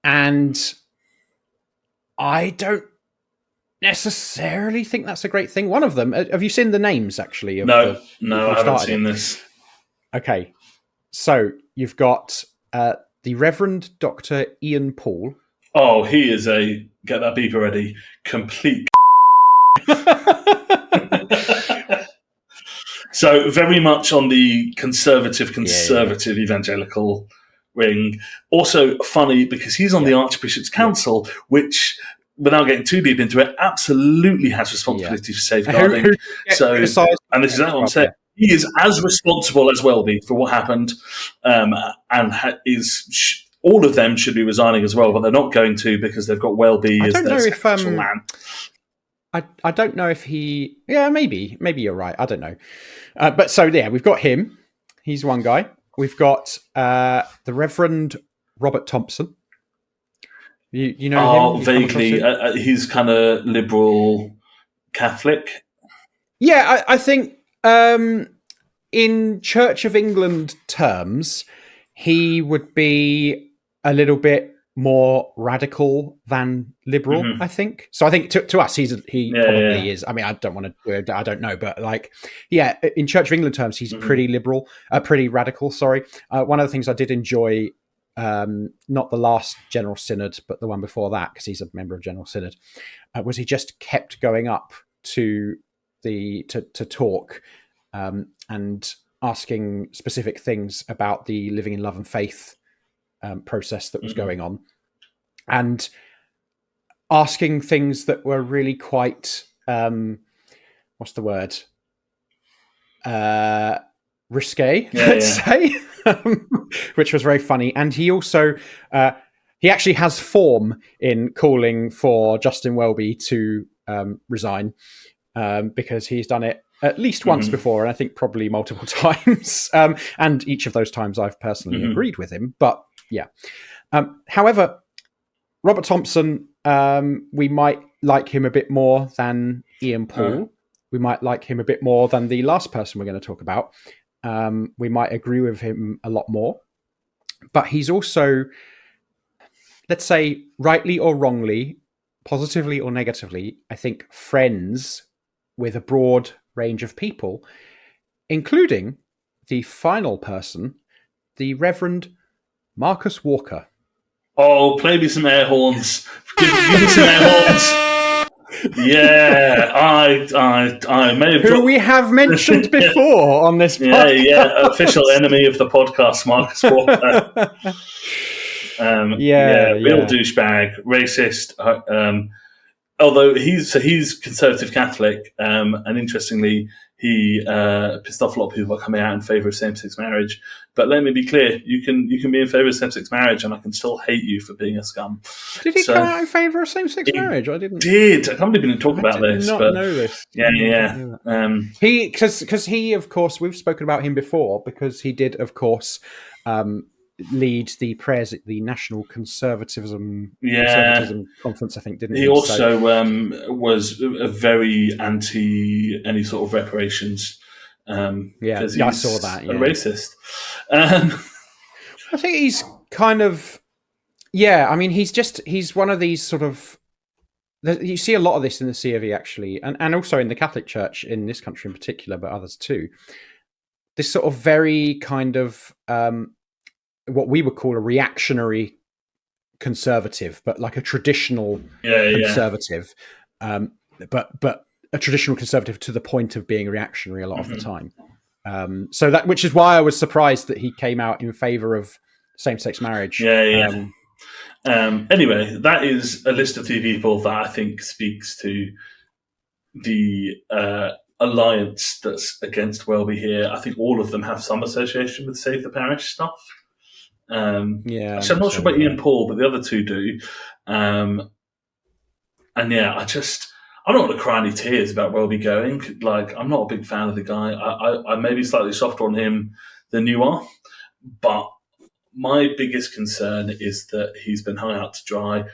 And I don't necessarily think that's a great thing. One of them, have you seen the names, actually? No, I haven't seen this. Okay. So you've got the Reverend Dr. Ian Paul. Oh, he is a, get that beeper ready, complete So very much on the conservative evangelical ring. Also funny because he's on the Archbishop's Council, which, without getting too deep into it, absolutely has responsibility for safeguarding. And this is exactly what I'm saying. He is as responsible as Welby for what happened, and all of them should be resigning as well, but they're not going to because they've got Welby as their sacrificial lamb. I don't know if he... Yeah, maybe you're right. I don't know. But so, we've got him. He's one guy. We've got the Reverend Robert Thompson. You know him? Vaguely. He's kind of liberal Catholic. Yeah, I think in Church of England terms, he would be a little bit more radical than liberal, I think. So I think to us, he probably is. I mean, I don't know, but in Church of England terms, he's pretty liberal, pretty radical. Sorry. One of the things I did enjoy, not the last General Synod, but the one before that, because he's a member of General Synod, was he just kept going up to to talk and asking specific things about the living in love and faith process that was going on, and asking things that were really quite what's the word? Risque, let's say, which was very funny. And he also he actually has form in calling for Justin Welby to resign, because he's done it at least once before, and I think probably multiple times. And each of those times I've personally agreed with him. But yeah. However, Robert Thompson, we might like him a bit more than Ian Paul. We might like him a bit more than the last person we're going to talk about. We might agree with him a lot more. But he's also, let's say, rightly or wrongly, positively or negatively, I think, friends with a broad range of people, including the final person, the Reverend Marcus Walker. Oh, play me some air horns. Give me some air horns. Yeah, I may have who we have mentioned before on this podcast. Yeah, official enemy of the podcast, Marcus Walker. Real douchebag, racist. Although he's conservative Catholic, and interestingly, he pissed off a lot of people by coming out in favour of same-sex marriage. But let me be clear: you can be in favour of same-sex marriage, and I can still hate you for being a scum. Did he come out in favour of same-sex marriage? I didn't. Did I can't believe we didn't talk about this? I did not know this. Yeah. He because he, of course, we've spoken about him before because he did, of course, lead the prayers at the National Conservatism Conference, I think, didn't he? He also was a very anti any sort of reparations. He's I saw that. A racist. I think he's kind of, I mean, he's one of these sort of. You see a lot of this in the COV actually, and also in the Catholic Church in this country in particular, but others too. This sort of very kind of what we would call a reactionary conservative, but like a traditional conservative, but a traditional conservative to the point of being reactionary a lot of the time. So that, which is why I was surprised that he came out in favor of same-sex marriage. Anyway, that is a list of 2 people that I think speaks to the alliance that's against Welby here. I think all of them have some association with Save the Parish stuff. Actually, I'm not sure about Ian Paul, but the other 2 do. I'm not going to cry any tears about Welby going. Like, I'm not a big fan of the guy. I may be slightly softer on him than you are, but my biggest concern is that he's been hung out to dry.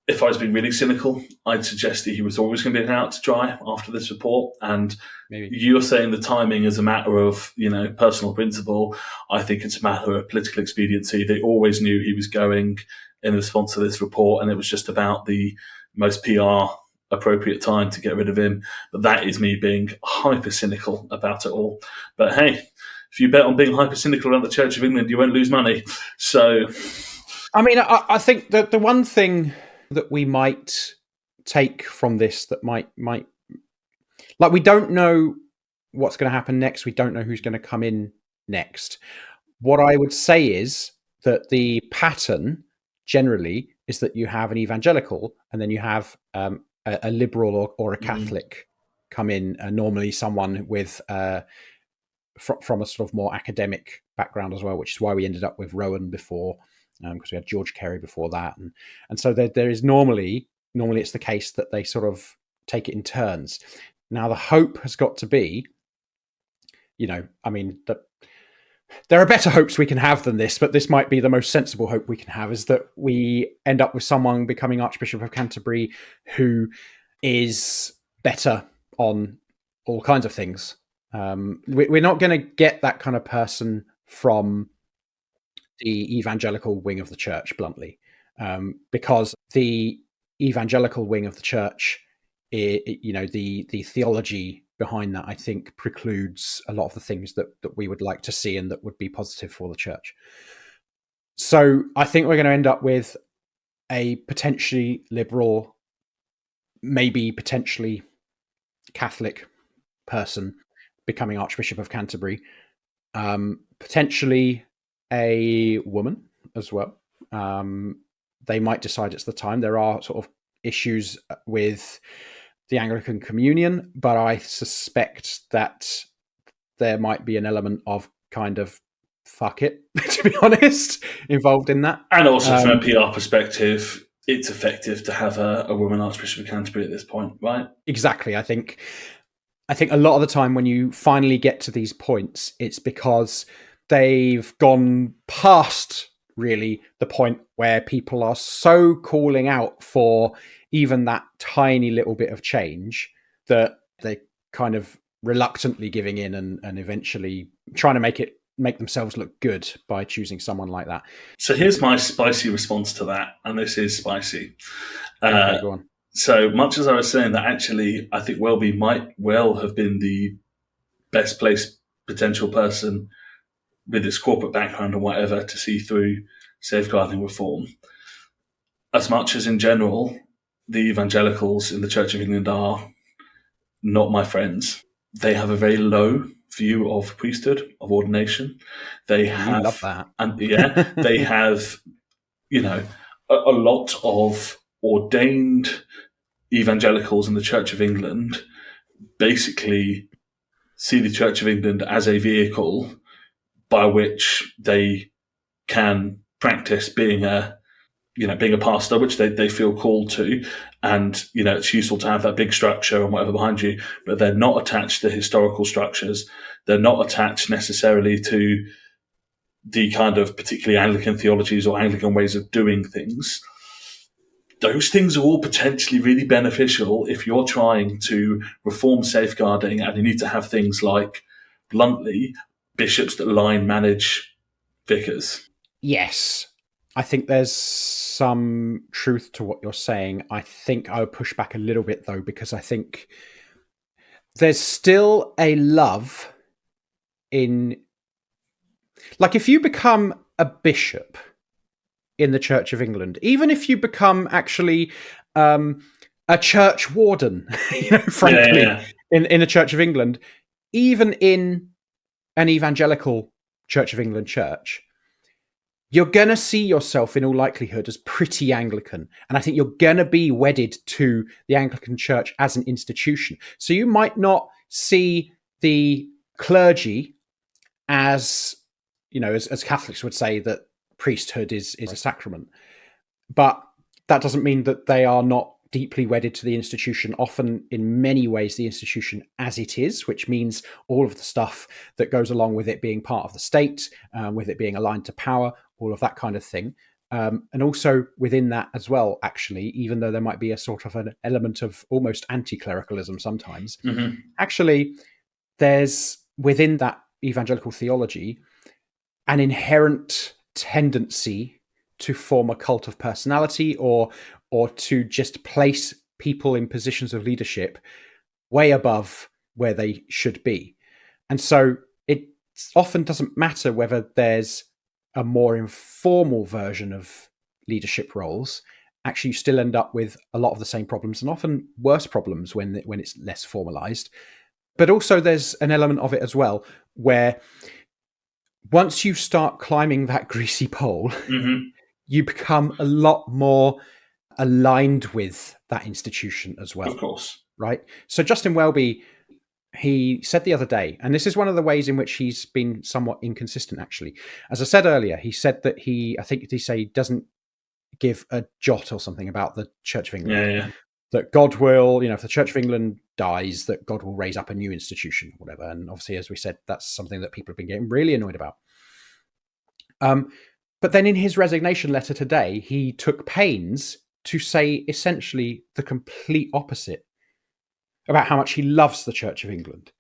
If I was being really cynical, I'd suggest that he was always going to be hung out to dry after this report. And you're saying the timing is a matter of, personal principle. I think it's a matter of political expediency. They always knew he was going in response to this report, and it was just about the most PR appropriate time to get rid of him. But that is me being hyper cynical about it all. But hey, if you bet on being hyper cynical about the Church of England, you won't lose money. So, I mean, I think that the one thing that we might take from this that might like, we don't know what's going to happen next. We don't know who's going to come in next. What I would say is that the pattern generally is that you have an evangelical and then you have a liberal or a Catholic come in, normally someone with from a sort of more academic background as well, which is why we ended up with Rowan before, because we had George Carey before that, and so there is normally it's the case that they sort of take it in turns. Now the hope has got to be, I mean, that there are better hopes we can have than this, but this might be the most sensible hope we can have, is that we end up with someone becoming Archbishop of Canterbury who is better on all kinds of things. We're not going to get that kind of person from the evangelical wing of the church, bluntly, because the evangelical wing of the church, the theology behind that, I think, precludes a lot of the things that we would like to see and that would be positive for the church. So I think we're going to end up with a potentially liberal, maybe potentially Catholic person becoming Archbishop of Canterbury, potentially a woman as well. They might decide it's the time. There are sort of issues with the Anglican Communion, but I suspect that there might be an element of kind of fuck it, to be honest, involved in that. And also from a PR perspective, it's effective to have a woman Archbishop of Canterbury at this point, right? Exactly. I think a lot of the time when you finally get to these points, it's because they've gone past really the point where people are so calling out for even that tiny little bit of change that they kind of reluctantly giving in and eventually trying to make themselves look good by choosing someone like that. So here's my spicy response to that, and this is spicy. Okay, go on. So much as I was saying that actually I think Welby might well have been the best placed potential person with his corporate background and whatever to see through safeguarding reform, as much as in general the evangelicals in the Church of England are not my friends, they have a very low view of priesthood, of ordination. They have, love that. And they have, a lot of ordained evangelicals in the Church of England basically see the Church of England as a vehicle by which they can practice being a pastor, which they feel called to, and it's useful to have that big structure and whatever behind you, but they're not attached to historical structures. They're not attached necessarily to the kind of particularly Anglican theologies or Anglican ways of doing things. Those things are all potentially really beneficial if you're trying to reform safeguarding, and you need to have things like, bluntly, bishops that line manage vicars. Yes. I think there's some truth to what you're saying. I think I would push back a little bit, though, because I think there's still a love in... Like, if you become a bishop in the Church of England, even if you become actually a church warden, frankly, in a Church of England, even in an evangelical Church of England church, you're going to see yourself in all likelihood as pretty Anglican. And I think you're going to be wedded to the Anglican Church as an institution. So you might not see the clergy as, as Catholics would say that priesthood is a sacrament. But that doesn't mean that they are not deeply wedded to the institution, often in many ways the institution as it is, which means all of the stuff that goes along with it being part of the state, with it being aligned to power, all of that kind of thing. And also within that as well, actually, even though there might be a sort of an element of almost anti-clericalism sometimes, actually there's within that evangelical theology an inherent tendency to form a cult of personality or to just place people in positions of leadership way above where they should be. And so it often doesn't matter whether there's a more informal version of leadership roles. Actually, you still end up with a lot of the same problems and often worse problems when it's less formalized. But also there's an element of it as well where once you start climbing that greasy pole, you become a lot more aligned with that institution as well. Of course. Right? So Justin Welby, he said the other day, and this is one of the ways in which he's been somewhat inconsistent, actually. As I said earlier, he said that he doesn't give a jot or something about the Church of England. Yeah. That God will, if the Church of England dies, that God will raise up a new institution, whatever. And obviously, as we said, that's something that people have been getting really annoyed about. But then in his resignation letter today, he took pains to say essentially the complete opposite about how much he loves the Church of England.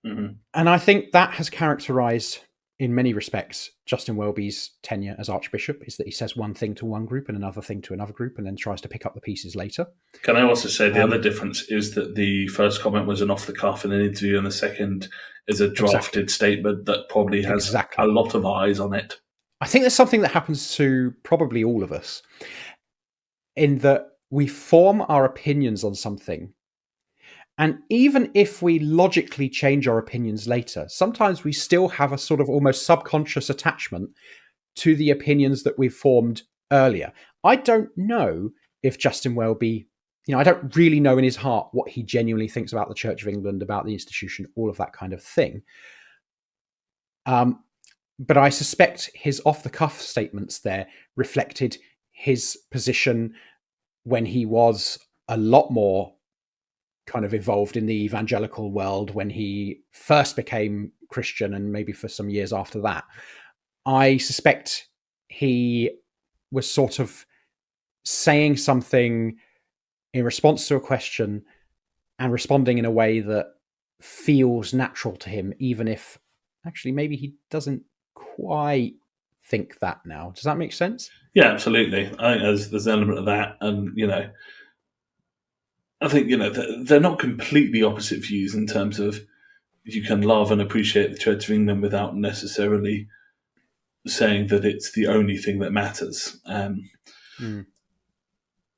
And I think that has characterized, in many respects, Justin Welby's tenure as Archbishop, is that he says one thing to one group and another thing to another group and then tries to pick up the pieces later. Can I also say the other difference is that the first comment was an off-the-cuff in an interview and the second is a drafted statement that probably has a lot of eyes on it. I think there's something that happens to probably all of us in that we form our opinions on something And even if we logically change our opinions later, sometimes we still have a sort of almost subconscious attachment to the opinions that we formed earlier. I don't know if Justin Welby, I don't really know in his heart what he genuinely thinks about the Church of England, about the institution, all of that kind of thing. But I suspect his off-the-cuff statements there reflected his position when he was a lot more kind of evolved in the evangelical world, when he first became Christian and maybe for some years after that. I suspect he was sort of saying something in response to a question and responding in a way that feels natural to him, even if actually maybe he doesn't quite think that now. Does that make sense? Yeah, absolutely. I think there's an element of that, and I think they're not completely opposite views in terms of you can love and appreciate the Church of England without necessarily saying that it's the only thing that matters. And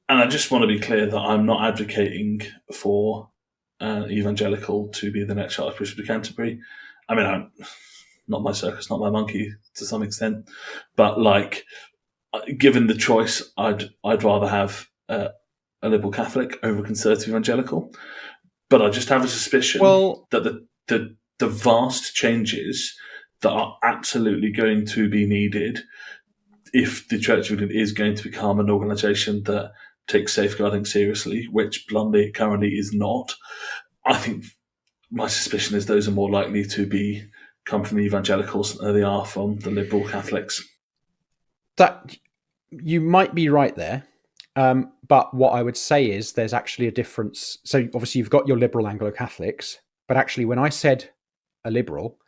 I just want to be clear that I'm not advocating for evangelical to be the next Archbishop of Canterbury. I mean, I'm not my circus, not my monkey to some extent, but given the choice, I'd rather have a liberal Catholic over a conservative evangelical. But I just have a suspicion that the vast changes that are absolutely going to be needed if the Church of England is going to become an organisation that takes safeguarding seriously, which bluntly it currently is not, I think my suspicion is those are more likely to come from the evangelicals than they are from the liberal Catholics. That you might be right there. But what I would say is there's actually a difference. So obviously you've got your liberal Anglo-Catholics, but actually when I said a liberal,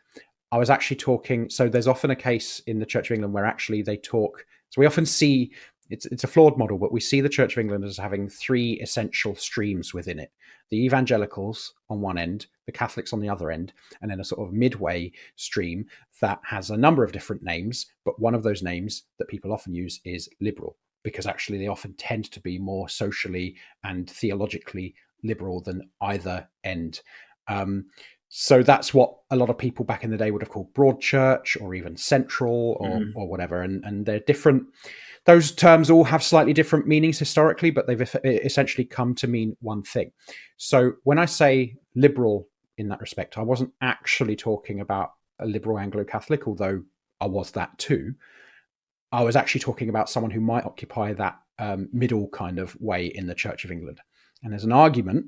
I was actually talking. So there's often a case in the Church of England where actually they talk. So we often see it's a flawed model, but we see the Church of England as having three essential streams within it: the evangelicals on one end, the Catholics on the other end, and then a sort of midway stream that has a number of different names. But one of those names that people often use is liberal, because actually they often tend to be more socially and theologically liberal than either end. So that's what a lot of people back in the day would have called broad church or even central or whatever. And they're different. Those terms all have slightly different meanings historically, but they've essentially come to mean one thing. So when I say liberal in that respect, I wasn't actually talking about a liberal Anglo-Catholic, although I was that too. I was actually talking about someone who might occupy that middle kind of way in the Church of England. And there's an argument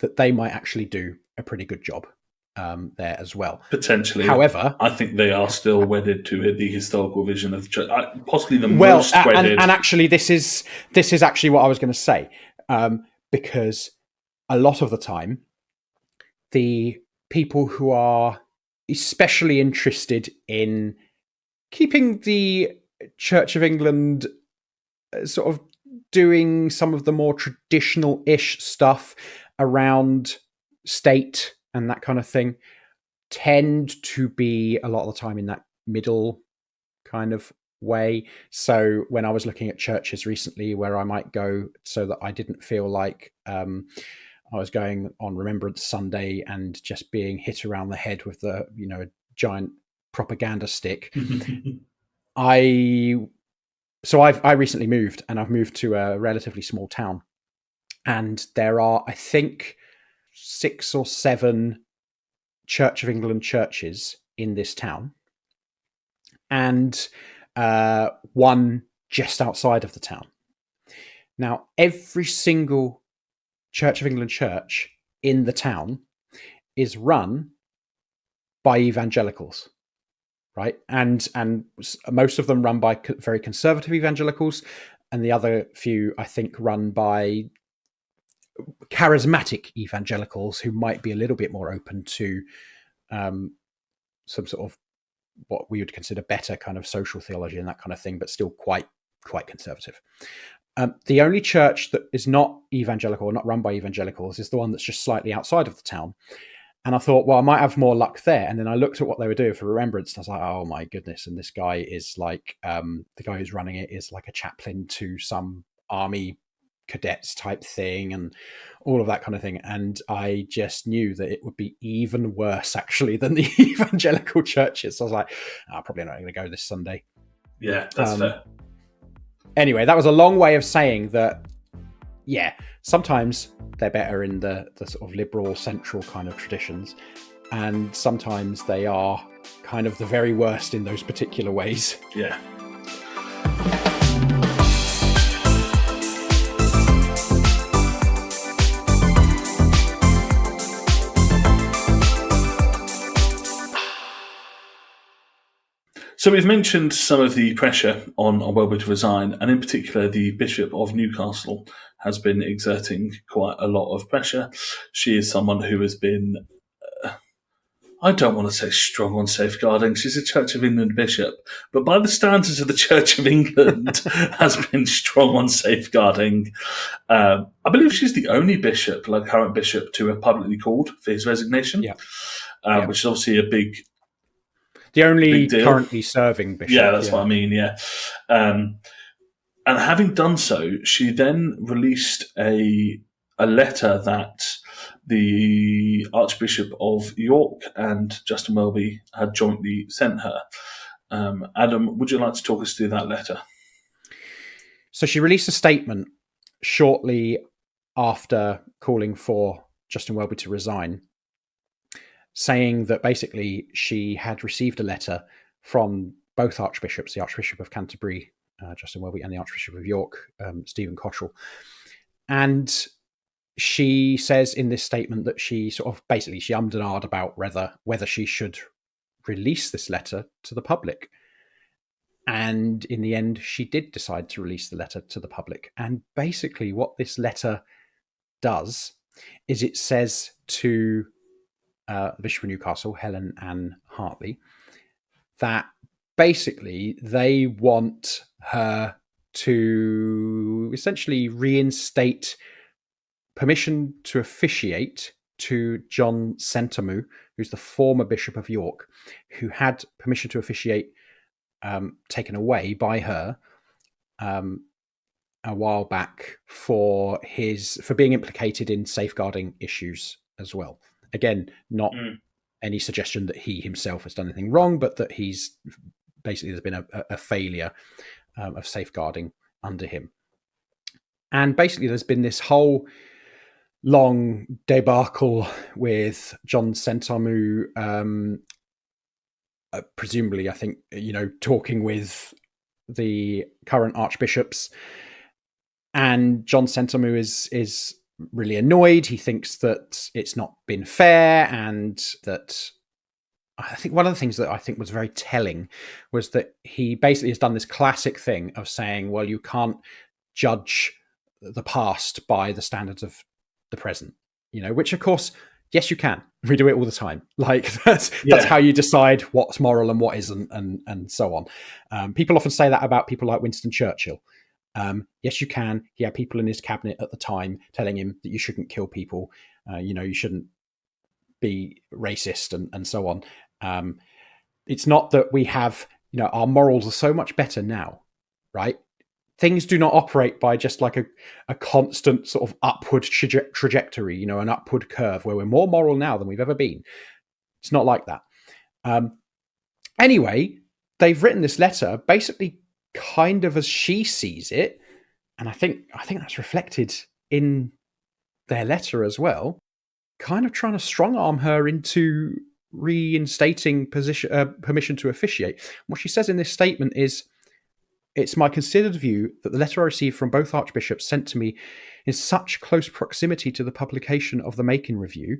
that they might actually do a pretty good job there as well. Potentially. However, I think they are still wedded to the historical vision of the church, possibly the most wedded. And actually, this is actually what I was going to say, because a lot of the time, the people who are especially interested in keeping the Church of England sort of doing some of the more traditional-ish stuff around state and that kind of thing tend to be a lot of the time in that middle kind of way. So when I was looking at churches recently where I might go so that I didn't feel like I was going on Remembrance Sunday and just being hit around the head with a giant propaganda stick, I recently moved, and I've moved to a relatively small town, and there are, I think, 6 or 7 Church of England churches in this town, and one just outside of the town. Now, every single Church of England church in the town is run by evangelicals, right? And most of them run by very conservative evangelicals, and the other few, I think, run by charismatic evangelicals who might be a little bit more open to some sort of what we would consider better kind of social theology and that kind of thing, but still quite conservative. The only church that is not evangelical or not run by evangelicals is the one that's just slightly outside of the town. And I thought, well, I might have more luck there. And then I looked at what they were doing for Remembrance, and I was like, oh my goodness. And this guy is like, the guy who's running it is like a chaplain to some army cadets type thing and all of that kind of thing. And I just knew that it would be even worse, actually, than the evangelical churches. So I was like, probably not going to go this Sunday. Yeah, that's fair. Anyway, that was a long way of saying that, yeah, sometimes they're better in the sort of liberal central kind of traditions, and sometimes they are kind of the very worst in those particular ways. Yeah. So we've mentioned some of the pressure on Welby to resign, and in particular the Bishop of Newcastle has been exerting quite a lot of pressure. She is someone who has been, I don't want to say strong on safeguarding, she's a Church of England bishop, but by the standards of the Church of England has been strong on safeguarding. I believe she's the only bishop, current bishop, to have publicly called for his resignation, which is obviously a big... The only currently serving bishop. Yeah, that's what I mean, yeah. And having done so, she then released a letter that the Archbishop of York and Justin Welby had jointly sent her. Adam, would you like to talk us through that letter? So she released a statement shortly after calling for Justin Welby to resign, saying that basically she had received a letter from both archbishops, the Archbishop of Canterbury, Justin Welby, and the Archbishop of York, Stephen Cottrell. And she says in this statement that she sort of basically she ummed and ahed about whether she should release this letter to the public. And in the end, she did decide to release the letter to the public. And basically what this letter does is it says to the Bishop of Newcastle, Helen Ann Hartley, that basically they want her to essentially reinstate permission to officiate to John Sentamu, who's the former Bishop of York, who had permission to officiate taken away by her a while back for being implicated in safeguarding issues as well. Again, not any suggestion that he himself has done anything wrong, but that he's basically there's been a failure of safeguarding under him. And basically there's been this whole long debacle with John Sentamu, presumably, I think, talking with the current archbishops. And John Sentamu is really annoyed. He thinks that it's not been fair, and that I think one of the things that I think was very telling was that he basically has done this classic thing of saying, well, you can't judge the past by the standards of the present, which of course, yes, you can. We do it all the time. Like that's how you decide what's moral and what isn't, and so on. People often say that about people like Winston Churchill. Yes, you can. He had people in his cabinet at the time telling him that you shouldn't kill people. You shouldn't be racist and so on. It's not that we have, our morals are so much better now, right? Things do not operate by just like a constant sort of upward trajectory, an upward curve where we're more moral now than we've ever been. It's not like that. Anyway, they've written this letter basically kind of as she sees it, and I think that's reflected in their letter as well, kind of trying to strong arm her into reinstating permission to officiate. What she says in this statement is, "It's my considered view that the letter I received from both archbishops sent to me in such close proximity to the publication of the Macon Review,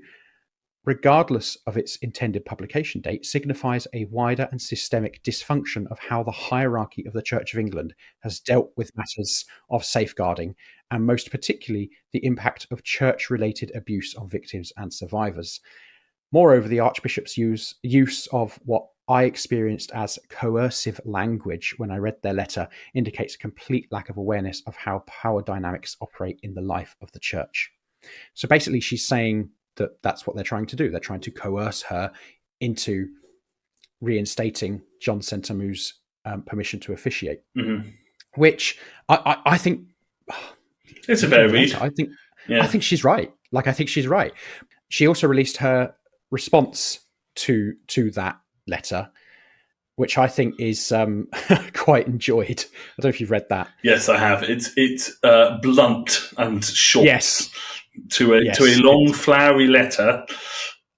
regardless of its intended publication date, signifies a wider and systemic dysfunction of how the hierarchy of the Church of England has dealt with matters of safeguarding, and most particularly the impact of church-related abuse on victims and survivors. Moreover, the Archbishop's use of what I experienced as coercive language when I read their letter indicates a complete lack of awareness of how power dynamics operate in the life of the Church." So basically she's saying that that's what they're trying to do. They're trying to coerce her into reinstating John Sentamu's permission to officiate, which I think It's a fair read. I think she's right. Like, I think she's right. She also released her response to that letter, which I think is quite enjoyed. I don't know if you've read that. Yes, I have. It's blunt and short. Yes. To a long, flowery letter.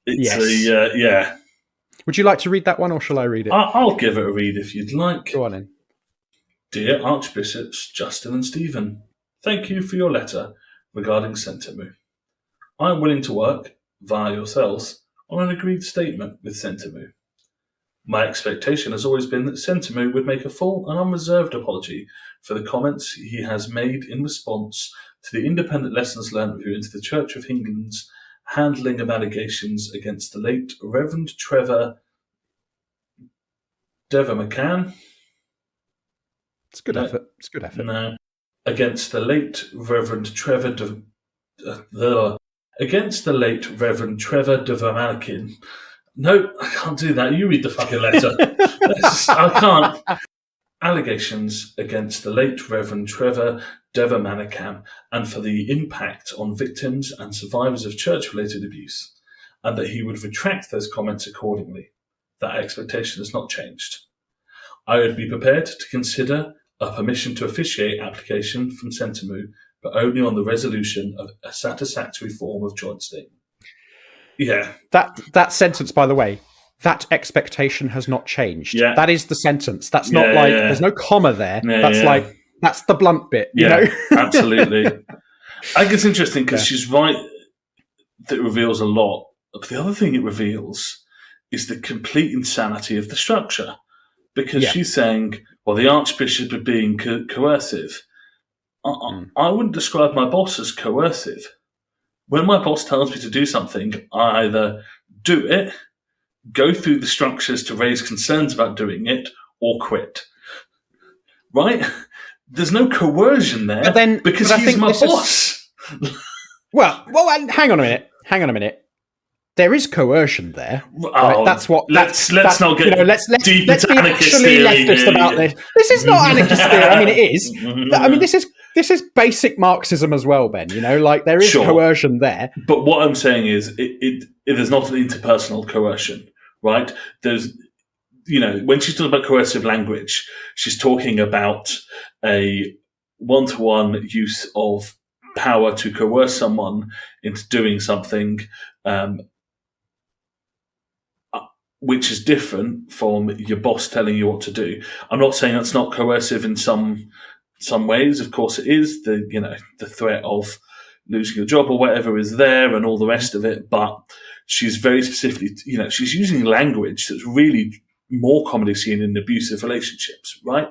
It's Would you like to read that one, or shall I read it? I'll give it a read if you'd like. Go on in. Dear Archbishops Justin and Stephen, thank you for your letter regarding Centemu. I am willing to work, via yourselves, on an agreed statement with Centemu. My expectation has always been that Centemu would make a full and unreserved apology for the comments he has made in response to the independent lessons learned review into the Church of England's handling of allegations against the late Reverend Trevor Dever McCann. It's good effort. It's good effort. No. Against the late Reverend Trevor Devermanakin. No, I can't do that. You read the fucking letter. I can't. Allegations against the late Reverend Trevor Devermanakan and for the impact on victims and survivors of church-related abuse, and that he would retract those comments accordingly. That expectation has not changed. I would be prepared to consider a permission to officiate application from Centemu, but only on the resolution of a satisfactory form of joint statement. Yeah. That sentence, by the way, that expectation has not changed. Yeah. That is the sentence. That's not there's no comma there. That's the blunt bit, you know? Absolutely. I think it's interesting because she's right that it reveals a lot. But the other thing it reveals is the complete insanity of the structure. Because she's saying, well, the Archbishop are being coercive. I wouldn't describe my boss as coercive. When my boss tells me to do something, I either do it, go through the structures to raise concerns about doing it, or quit. Right? There's no coercion there because he's my boss. Well, hang on a minute. There is coercion there. Right? That's what. Let's not get let's deep be actually leftist about this. This is not anarchist theory. I mean, it is. I mean, this is basic Marxism as well, Ben. You know, like there is coercion there. But what I'm saying is, it is not an interpersonal coercion, right? There's, when she's talking about coercive language, she's talking about a one-to-one use of power to coerce someone into doing something. Which is different from your boss telling you what to do. I'm not saying that's not coercive in some ways. Of course, it is. The threat of losing your job or whatever is there, and all the rest of it. But she's very specifically, she's using language that's really more commonly seen in abusive relationships. Right?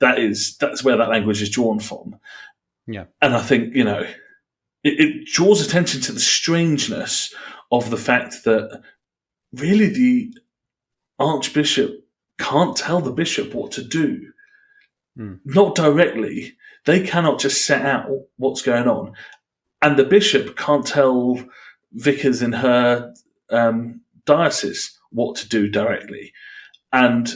That's where that language is drawn from. Yeah, and I think it draws attention to the strangeness of the fact that. Really, the Archbishop can't tell the bishop what to do. Not directly. They cannot just set out what's going on. And the bishop can't tell vicars in her diocese what to do directly. And,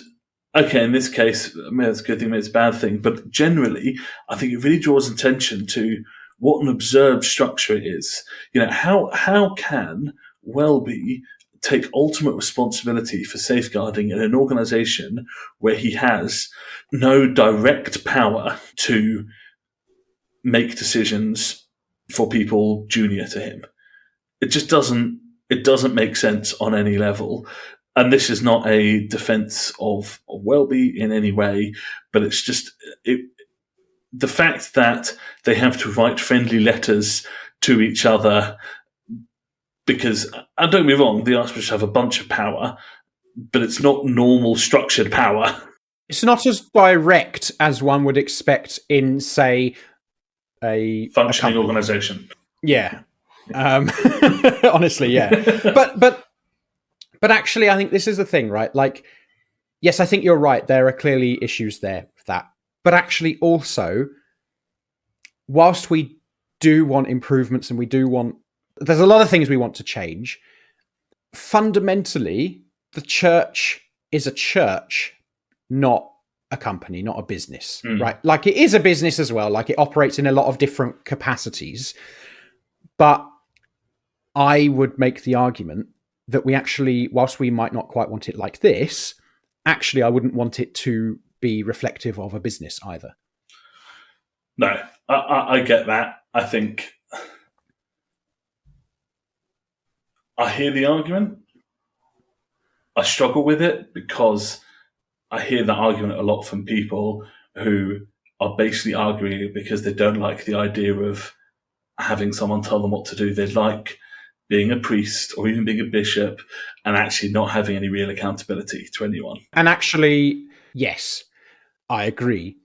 okay, in this case, maybe it's a good thing, maybe it's a bad thing, but generally, I think it really draws attention to what an absurd structure it is. How can Welby take ultimate responsibility for safeguarding in an organisation where he has no direct power to make decisions for people junior to him? It just doesn't make sense on any level. And this is not a defence of Welby in any way, but it's just the fact that they have to write friendly letters to each other. Because, and don't get me wrong, the Archbishops have a bunch of power, but it's not normal structured power. It's not as direct as one would expect in, say, a functioning organisation. Yeah. Honestly, yeah. But actually, I think this is the thing, right? Like, yes, I think you're right. There are clearly issues there with that. But actually, also, whilst we do want improvements and we do want there's a lot of things we want to change. Fundamentally, the church is a church, not a company, not a business, right? Like, it is a business as well. Like, it operates in a lot of different capacities. But I would make the argument that we actually, whilst we might not quite want it like this, actually, I wouldn't want it to be reflective of a business either. No, I get that. I think I hear the argument. I struggle with it because I hear that argument a lot from people who are basically arguing it because they don't like the idea of having someone tell them what to do. They like being a priest or even being a bishop and actually not having any real accountability to anyone. And actually, yes, I agree.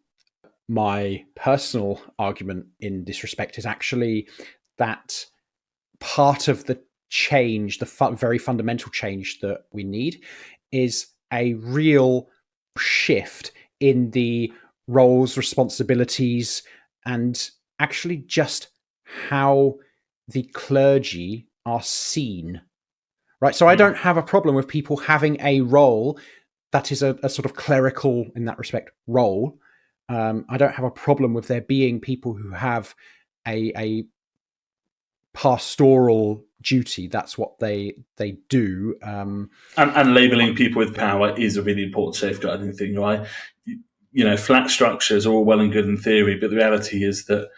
My personal argument in this respect is actually that part of the change, the very fundamental change that we need, is a real shift in the roles, responsibilities, and actually just how the clergy are seen. Right. So I don't have a problem with people having a role that is a sort of clerical, in that respect, role. I don't have a problem with there being people who have a pastoral duty. That's what they do. And labelling people with power is a really important safeguarding thing, right? You know, flat structures are all well and good in theory, but the reality is that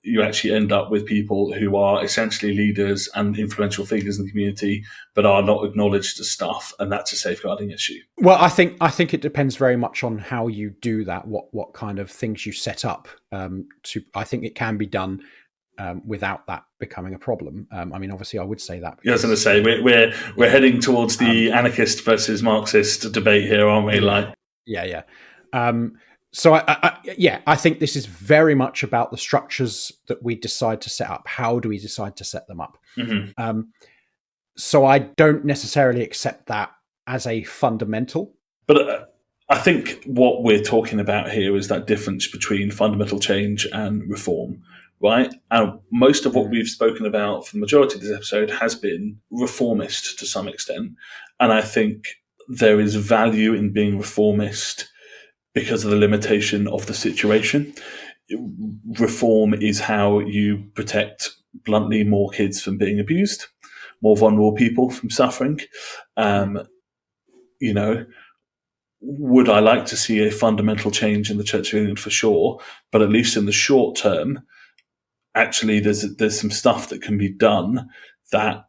you actually end up with people who are essentially leaders and influential figures in the community, but are not acknowledged as stuff, and that's a safeguarding issue. Well, I think it depends very much on how you do that, what kind of things you set up. I think it can be done without that becoming a problem. I mean, obviously, I would say that. Yeah, I was going to say we're heading towards the anarchist versus Marxist debate here, aren't we? Yeah. So I think this is very much about the structures that we decide to set up. How do we decide to set them up? Mm-hmm. So I don't necessarily accept that as a fundamental. But I think what we're talking about here is that difference between fundamental change and reform, right? And most of what we've spoken about for the majority of this episode has been reformist to some extent. And I think there is value in being reformist because of the limitation of the situation. Reform is how you protect, bluntly, more kids from being abused, more vulnerable people from suffering. You know, would I like to see a fundamental change in the Church of England? For sure. But at least in the short term, actually there's some stuff that can be done that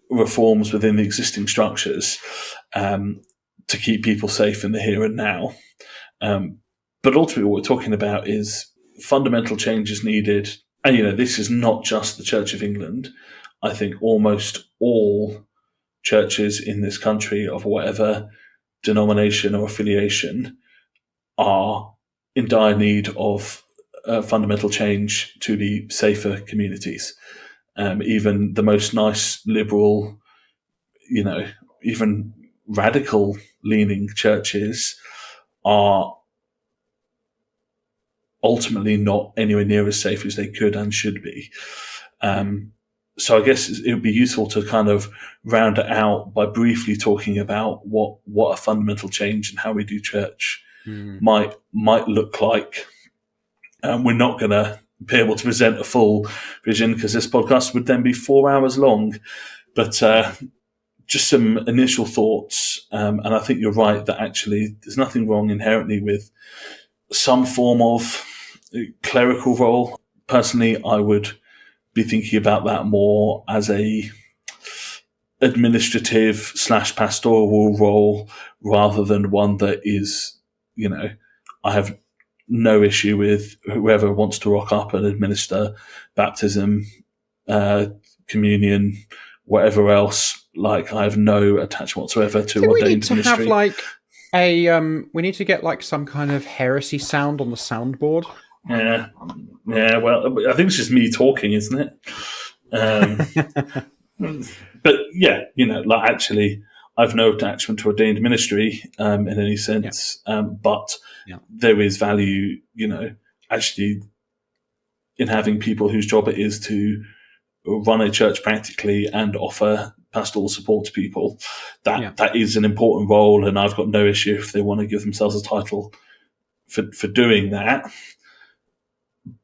reforms within the existing structures to keep people safe in the here and now. But ultimately what we're talking about is fundamental change is needed. And, you know, this is not just the Church of England. I think almost all churches in this country of whatever denomination or affiliation are in dire need of fundamental change to be safer communities. Even the most nice, liberal, you know, even radical leaning churches are ultimately not anywhere near as safe as they could and should be. So I guess it would be useful to kind of round it out by briefly talking about what a fundamental change and how we do church might look like. We're not going to be able to present a full vision because this podcast would then be 4 hours long. But just some initial thoughts. And I think you're right that actually there's nothing wrong inherently with some form of clerical role. Personally, I would be thinking about that more as a administrative / pastoral role rather than one that is, you know, I have no issue with whoever wants to rock up and administer baptism, communion, whatever else. Like, I have no attachment whatsoever to ordained ministry. Have like we need to get like some kind of heresy sound on the soundboard. Yeah. Well, I think it's just me talking, isn't it? But yeah, you know, like actually, I've no attachment to ordained ministry in any sense, but there is value, you know, actually in having people whose job it is to run a church practically and offer pastoral support to people. That is an important role, and I've got no issue if they want to give themselves a title for doing that.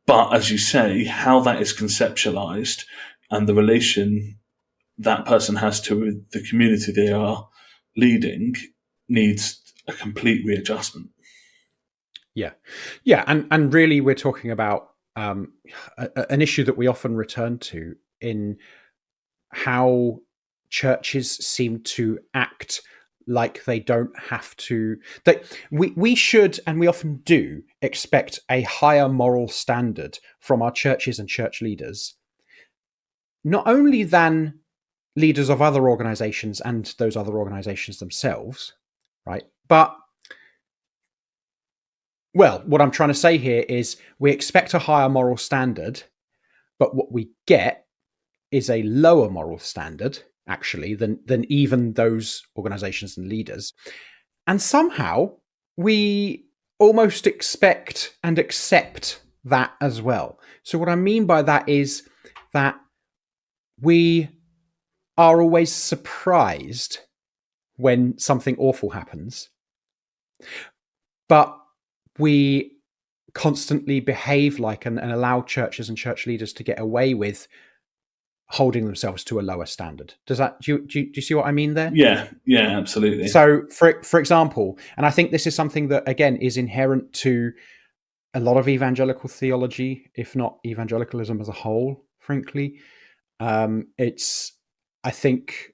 But as you say, how that is conceptualized and the relation that person has to the community they are leading needs a complete readjustment. Yeah, and really, we're talking about an issue that we often return to in how churches seem to act like they don't have to. We should, and we often do, expect a higher moral standard from our churches and church leaders, not only than leaders of other organizations and those other organizations themselves, right? But well, what I'm trying to say here is we expect a higher moral standard, but what we get is a lower moral standard, actually, than even those organizations and leaders. And somehow we almost expect and accept that as well. So what I mean by that is that we are always surprised when something awful happens, but we constantly behave like and allow churches and church leaders to get away with holding themselves to a lower standard. Does that do you see what I mean there? Yeah, absolutely. So for example, and I think this is something that again is inherent to a lot of evangelical theology, if not evangelicalism as a whole, frankly. It's, I think,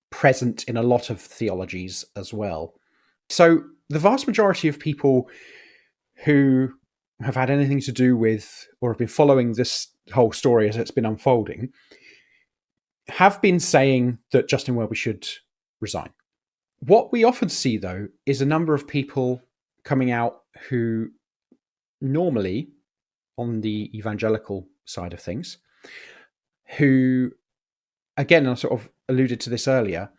present in a lot of theologies as well. So the vast majority of people who have had anything to do with or have been following this whole story as it's been unfolding have been saying that Justin Welby should resign. What we often see, though, is a number of people coming out who normally, on the evangelical side of things, who, again, I sort of alluded to this earlier,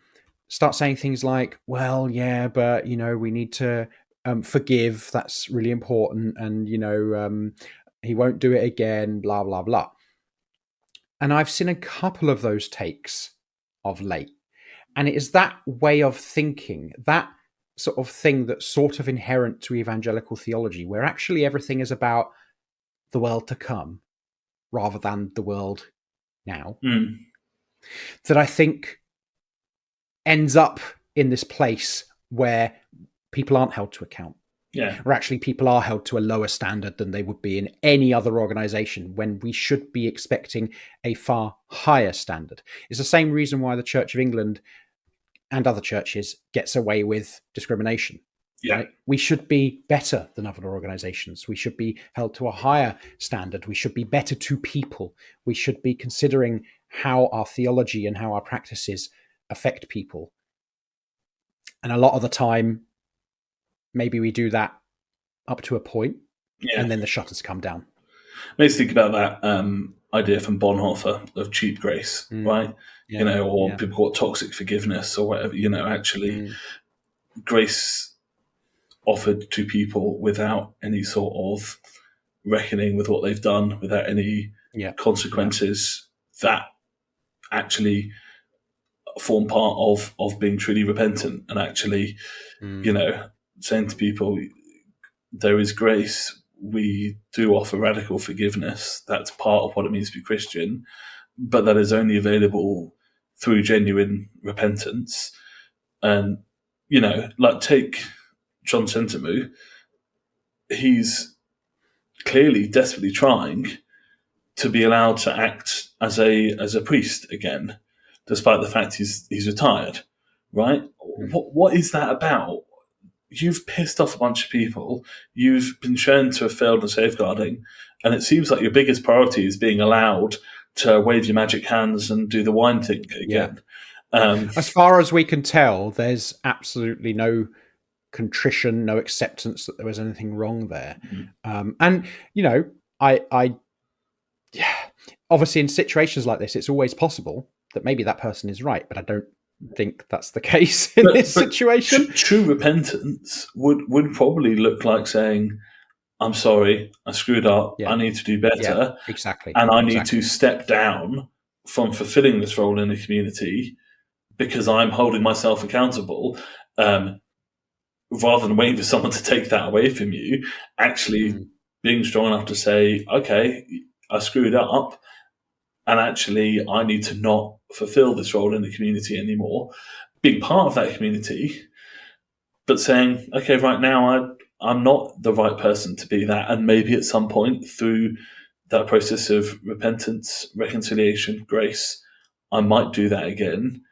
start saying things like, well, yeah, but, we need to forgive. That's really important. And, he won't do it again, blah, blah, blah. And I've seen a couple of those takes of late. And it is that way of thinking, that sort of thing that's sort of inherent to evangelical theology, where actually everything is about the world to come rather than the world now, that I think ends up in this place where people aren't held to account. Yeah. Or actually people are held to a lower standard than they would be in any other organization, when we should be expecting a far higher standard. It's the same reason why the Church of England and other churches gets away with discrimination. Yeah. Right? We should be better than other organizations. We should be held to a higher standard. We should be better to people. We should be considering how our theology and how our practices affect people. And a lot of the time, maybe we do that up to a point, and then the shutters come down. Makes me think about that idea from Bonhoeffer of cheap grace, right? Or people call it toxic forgiveness or whatever. Actually, grace offered to people without any sort of reckoning with what they've done, without any consequences that actually form part of being truly repentant, and actually, saying to people, there is grace. We do offer radical forgiveness. That's part of what it means to be Christian, but that is only available through genuine repentance. And, like take John Sentamu, he's clearly desperately trying to be allowed to act as a priest again, despite the fact he's retired, right? What is that about? You've pissed off a bunch of people. You've been shown to have failed in safeguarding, and it seems like your biggest priority is being allowed to wave your magic hands and do the wine thing again. As far as we can tell, there's absolutely no contrition, no acceptance that there was anything wrong there. And I obviously in situations like this, it's always possible that maybe that person is right, but I don't think that's the case in this situation. True repentance would probably look like saying, I'm sorry, I screwed up. I need to do better. Exactly. And I need to step down from fulfilling this role in the community because I'm holding myself accountable. rather than waiting for someone to take that away from you, actually being strong enough to say, okay, I screwed up, and actually I need to not fulfill this role in the community anymore. Being part of that community, but saying, okay, right now I'm not the right person to be that, and maybe at some point through that process of repentance, reconciliation, grace, I might do that again.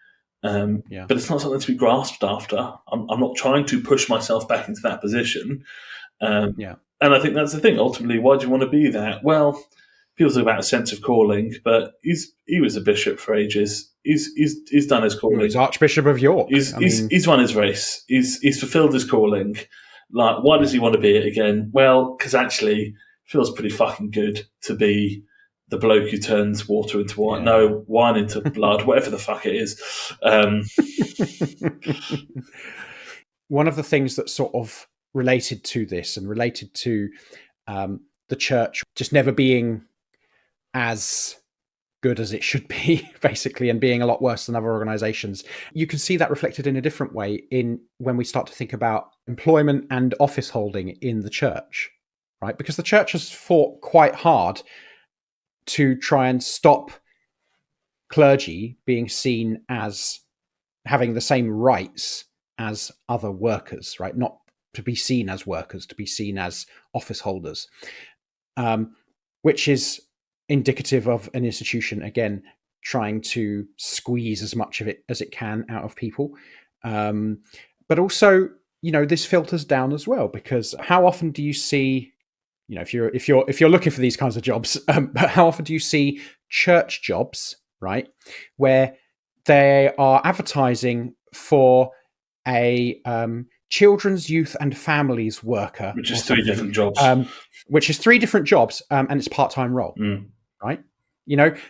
But it's not something to be grasped after. I'm not trying to push myself back into that position. And I think that's the thing. Ultimately, why do you want to be that? Well, people talk about a sense of calling, but he was a bishop for ages. He's done his calling. He's Archbishop of York. He's run his race. He's fulfilled his calling. Like, why does he want to be it again? Well, because actually, it feels pretty fucking good to be the bloke who turns water into wine, no, wine into blood, whatever the fuck it is. One of the things that sort of related to this and related to the church just never being as good as it should be, basically, and being a lot worse than other organizations. You can see that reflected in a different way in when we start to think about employment and office holding in the church, right? Because the church has fought quite hard to try and stop clergy being seen as having the same rights as other workers, right? Not to be seen as workers, to be seen as office holders, which is indicative of an institution, again, trying to squeeze as much of it as it can out of people. But also, this filters down as well, because how often do you see, if you're looking for these kinds of jobs, how often do you see church jobs, right, where they are advertising for a children's, youth, and families worker, which is three different jobs, and it's part-time role, right?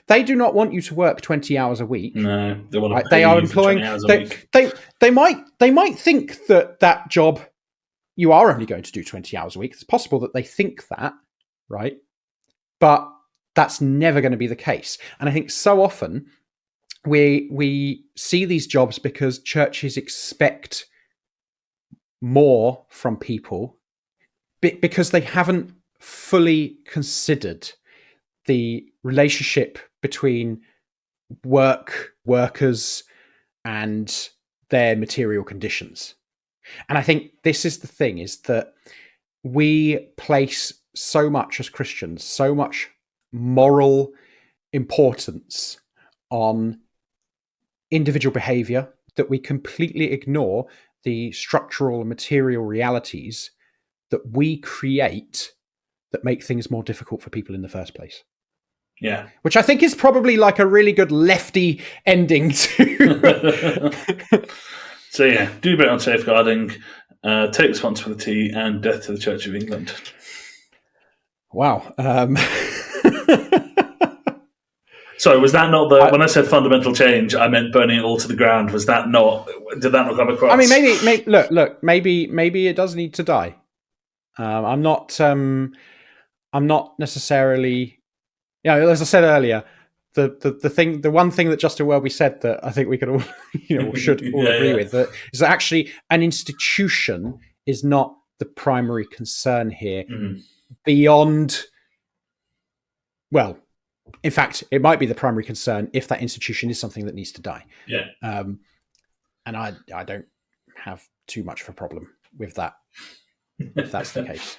They do not want you to work 20 hours a week. No, they want to. Right? They are employing. They might think that job you are only going to do 20 hours a week. It's possible that they think that, right? But that's never going to be the case. And I think so often we see these jobs because churches expect more from people because they haven't fully considered the relationship between workers and their material conditions. And I think this is the thing, is that we place so much as Christians, so much moral importance on individual behavior that we completely ignore the structural and material realities that we create that make things more difficult for people in the first place. Yeah. Which I think is probably like a really good lefty ending to... So yeah, do a bit on safeguarding, take responsibility, and death to the Church of England. Wow. Sorry, was that not when I said fundamental change, I meant burning it all to the ground? Did that not come across? I mean, maybe it does need to die. I'm not necessarily, as I said earlier, the one thing that Justin Welby said that I think we could all, should all agree with, that is that actually an institution is not the primary concern here. Beyond, well, in fact, it might be the primary concern if that institution is something that needs to die. Yeah. And I don't have too much of a problem with that, if that's the case.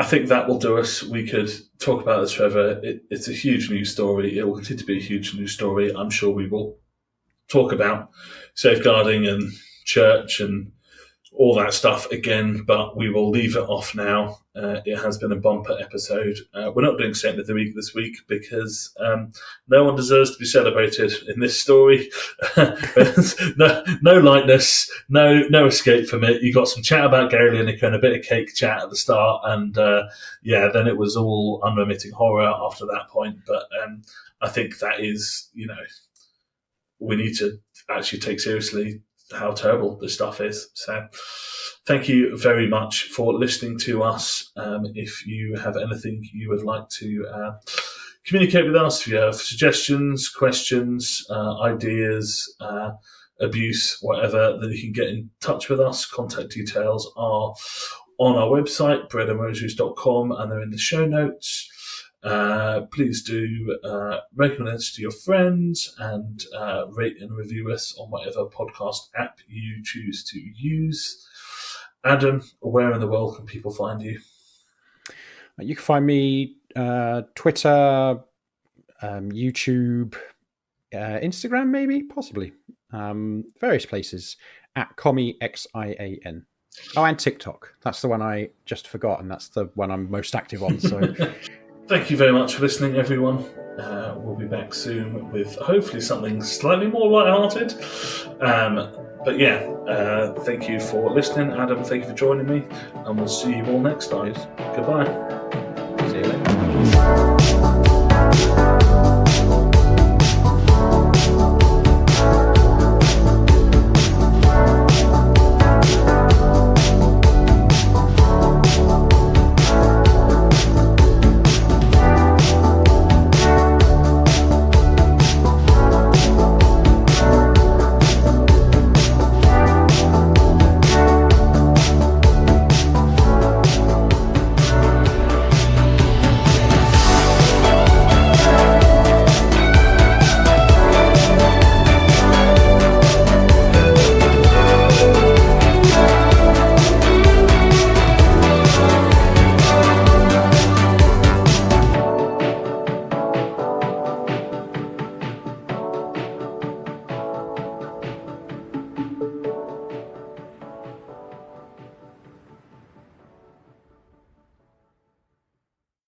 I think that will do us. We could talk about this forever. It's a huge news story. It will continue to be a huge news story. I'm sure we will talk about safeguarding and church and all that stuff again, but we will leave it off now. It has been a bumper episode. We're not doing Saint of the Week this week because no one deserves to be celebrated in this story. no lightness, no escape from it. You got some chat about Gary Lineker and a bit of cake chat at the start, and then it was all unremitting horror after that point. But I think that is, we need to actually take seriously how terrible this stuff is. So thank you very much for listening to us. If you have anything you would like to communicate with us, if you have suggestions, questions, ideas, abuse, whatever, then you can get in touch with us. Contact details are on our website, breadandrosaries.com, and they're in the show notes. Please do recommend us to your friends and rate and review us on whatever podcast app you choose to use. Adam, where in the world can people find you? You can find me Twitter, YouTube, Instagram, maybe, possibly. Various places at CommieXIAN. Oh, and TikTok. That's the one I just forgot, and that's the one I'm most active on. So, thank you very much for listening, everyone. We'll be back soon with hopefully something slightly more lighthearted. But yeah, thank you for listening, Adam. Thank you for joining me, and we'll see you all next time. Goodbye. See you later.